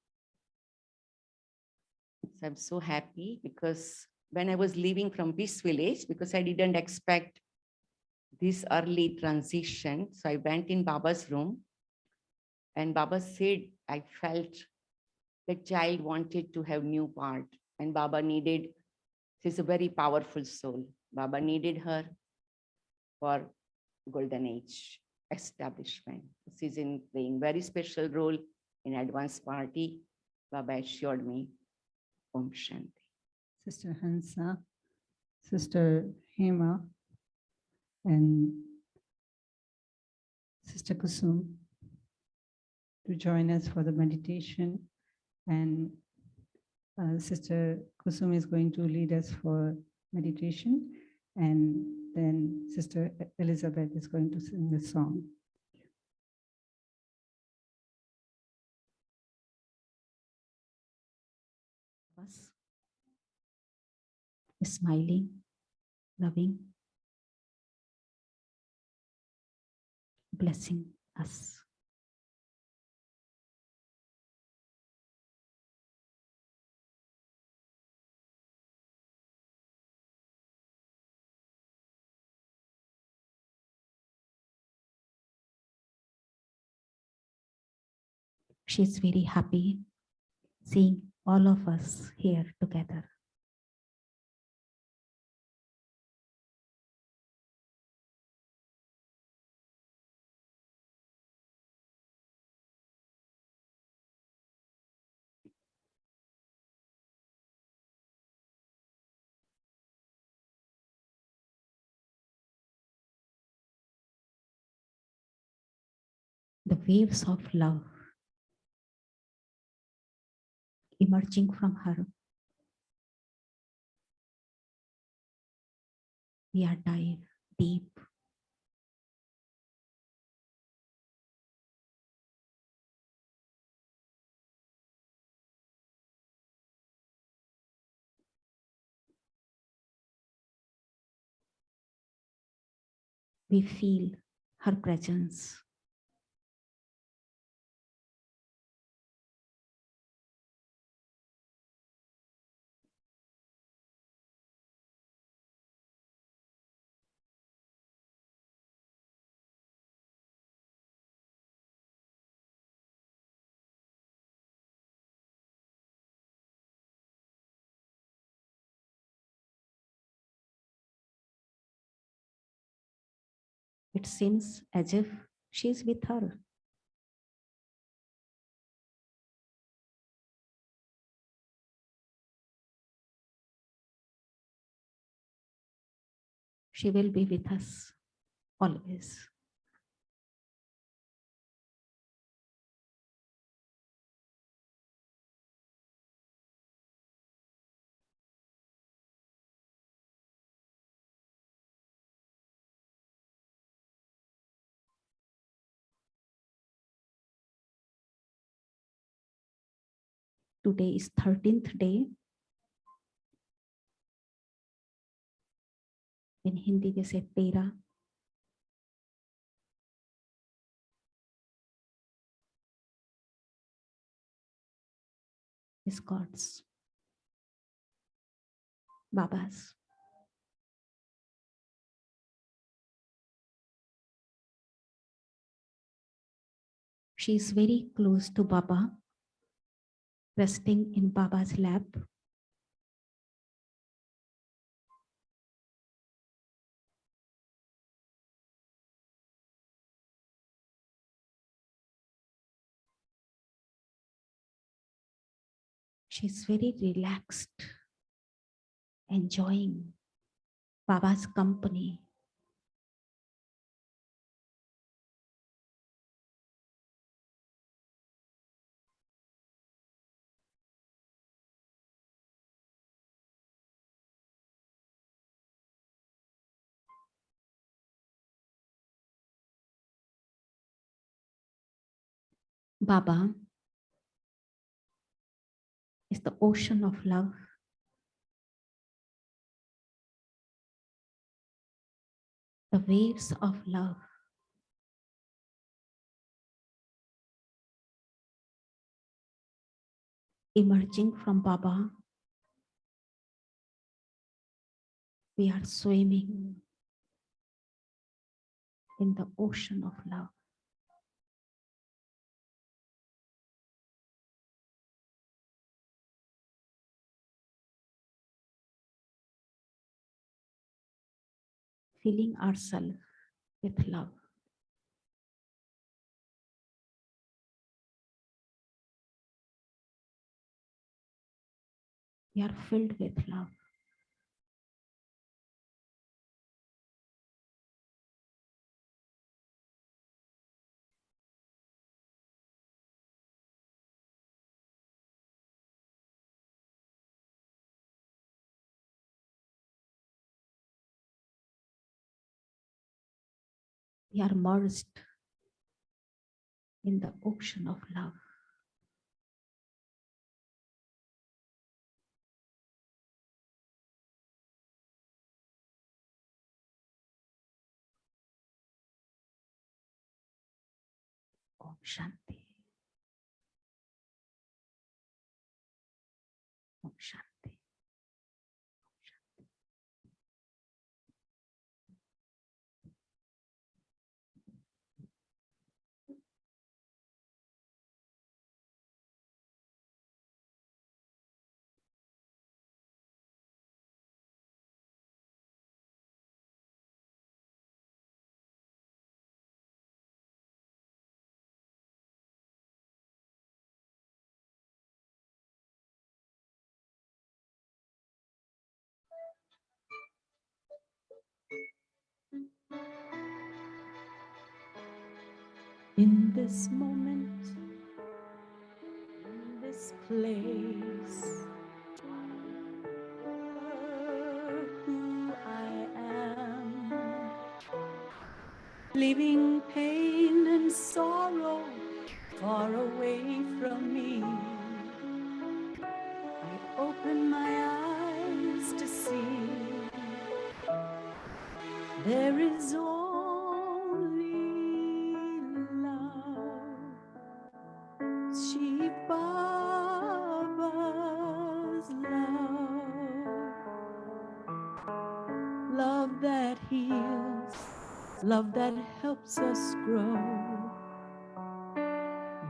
So I'm so happy because when I was leaving from Peace Village, because I didn't expect this early transition, so I went in Baba's room and Baba said, I felt the child wanted to have new part and Baba needed, she's a very powerful soul. Baba needed her for golden age establishment. She's playing very special role in advanced party. Baba assured me, Om Shanti. Sister Hansa, Sister Hema, and Sister Kusum to join us for the meditation. And Sister Kusum is going to lead us for meditation. And then Sister Elizabeth is going to sing the song. Smiling, loving, blessing us. She's very happy seeing all of us here together. The waves of love emerging from her. We are dive deep. We feel her presence. It seems as if she's with her. She will be with us always. Today is 13th day. In Hindi we say 13. Is God's, Baba's. She is very close to Baba, resting in Baba's lap. She's very relaxed, enjoying Baba's company. Baba is the ocean of love. The waves of love. Emerging from Baba, we are swimming in the ocean of love. Filling ourselves with love. We are filled with love. We are merged in the ocean of love. Om Shanti. Om Shanti. this moment, in this place, who I am, leaving pain and sorrow far away from me. I open my eyes to see there is only love. Shiv Baba's love, love that heals, love that helps us grow.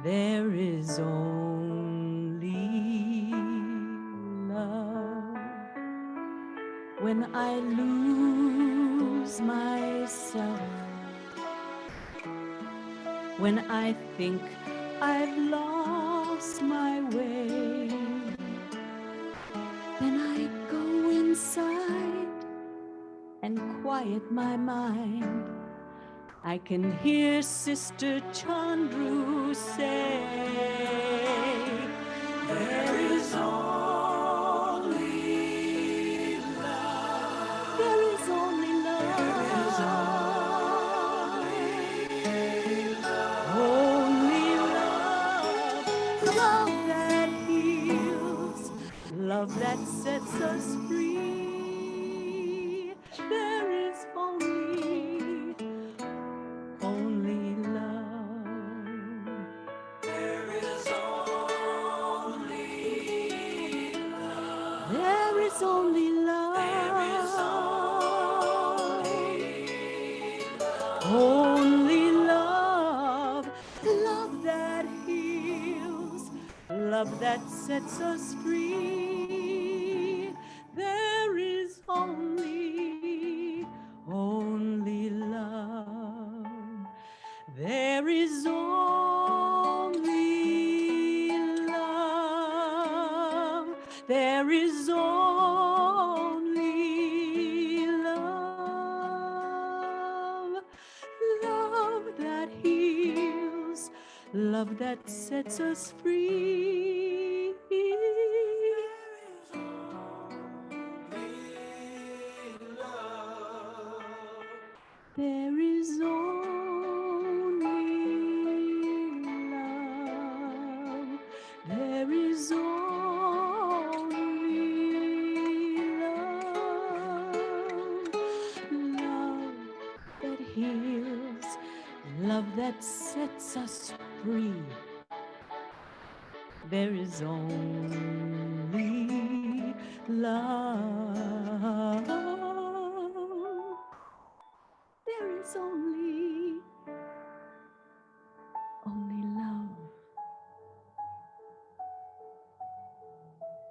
There is only love. When I lose myself, when I think I've lost my way, then I go inside and quiet my mind. I can hear Sister Chandru say, there is only love. There is only love. Only love. Love that heals. Love that sets us free. There is only love. There is only love. There is only love. Only love. Love that heals. Love that sets us free. There is only love. There is only love. There is only love. Love that heals, love that sets us free. There is only love. There is only love. Love that heals, love that sets us free. There is only love. There is only love.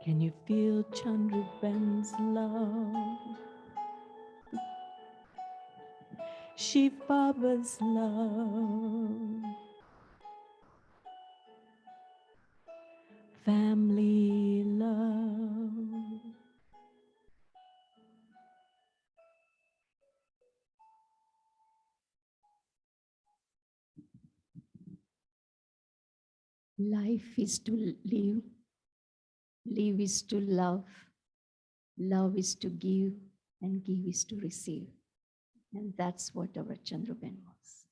Can you feel Chandru Ben's love? Shiv Baba's love. Family love. Life is to live, live is to love is to give, and give is to receive. And that's what our Chandru Ben was.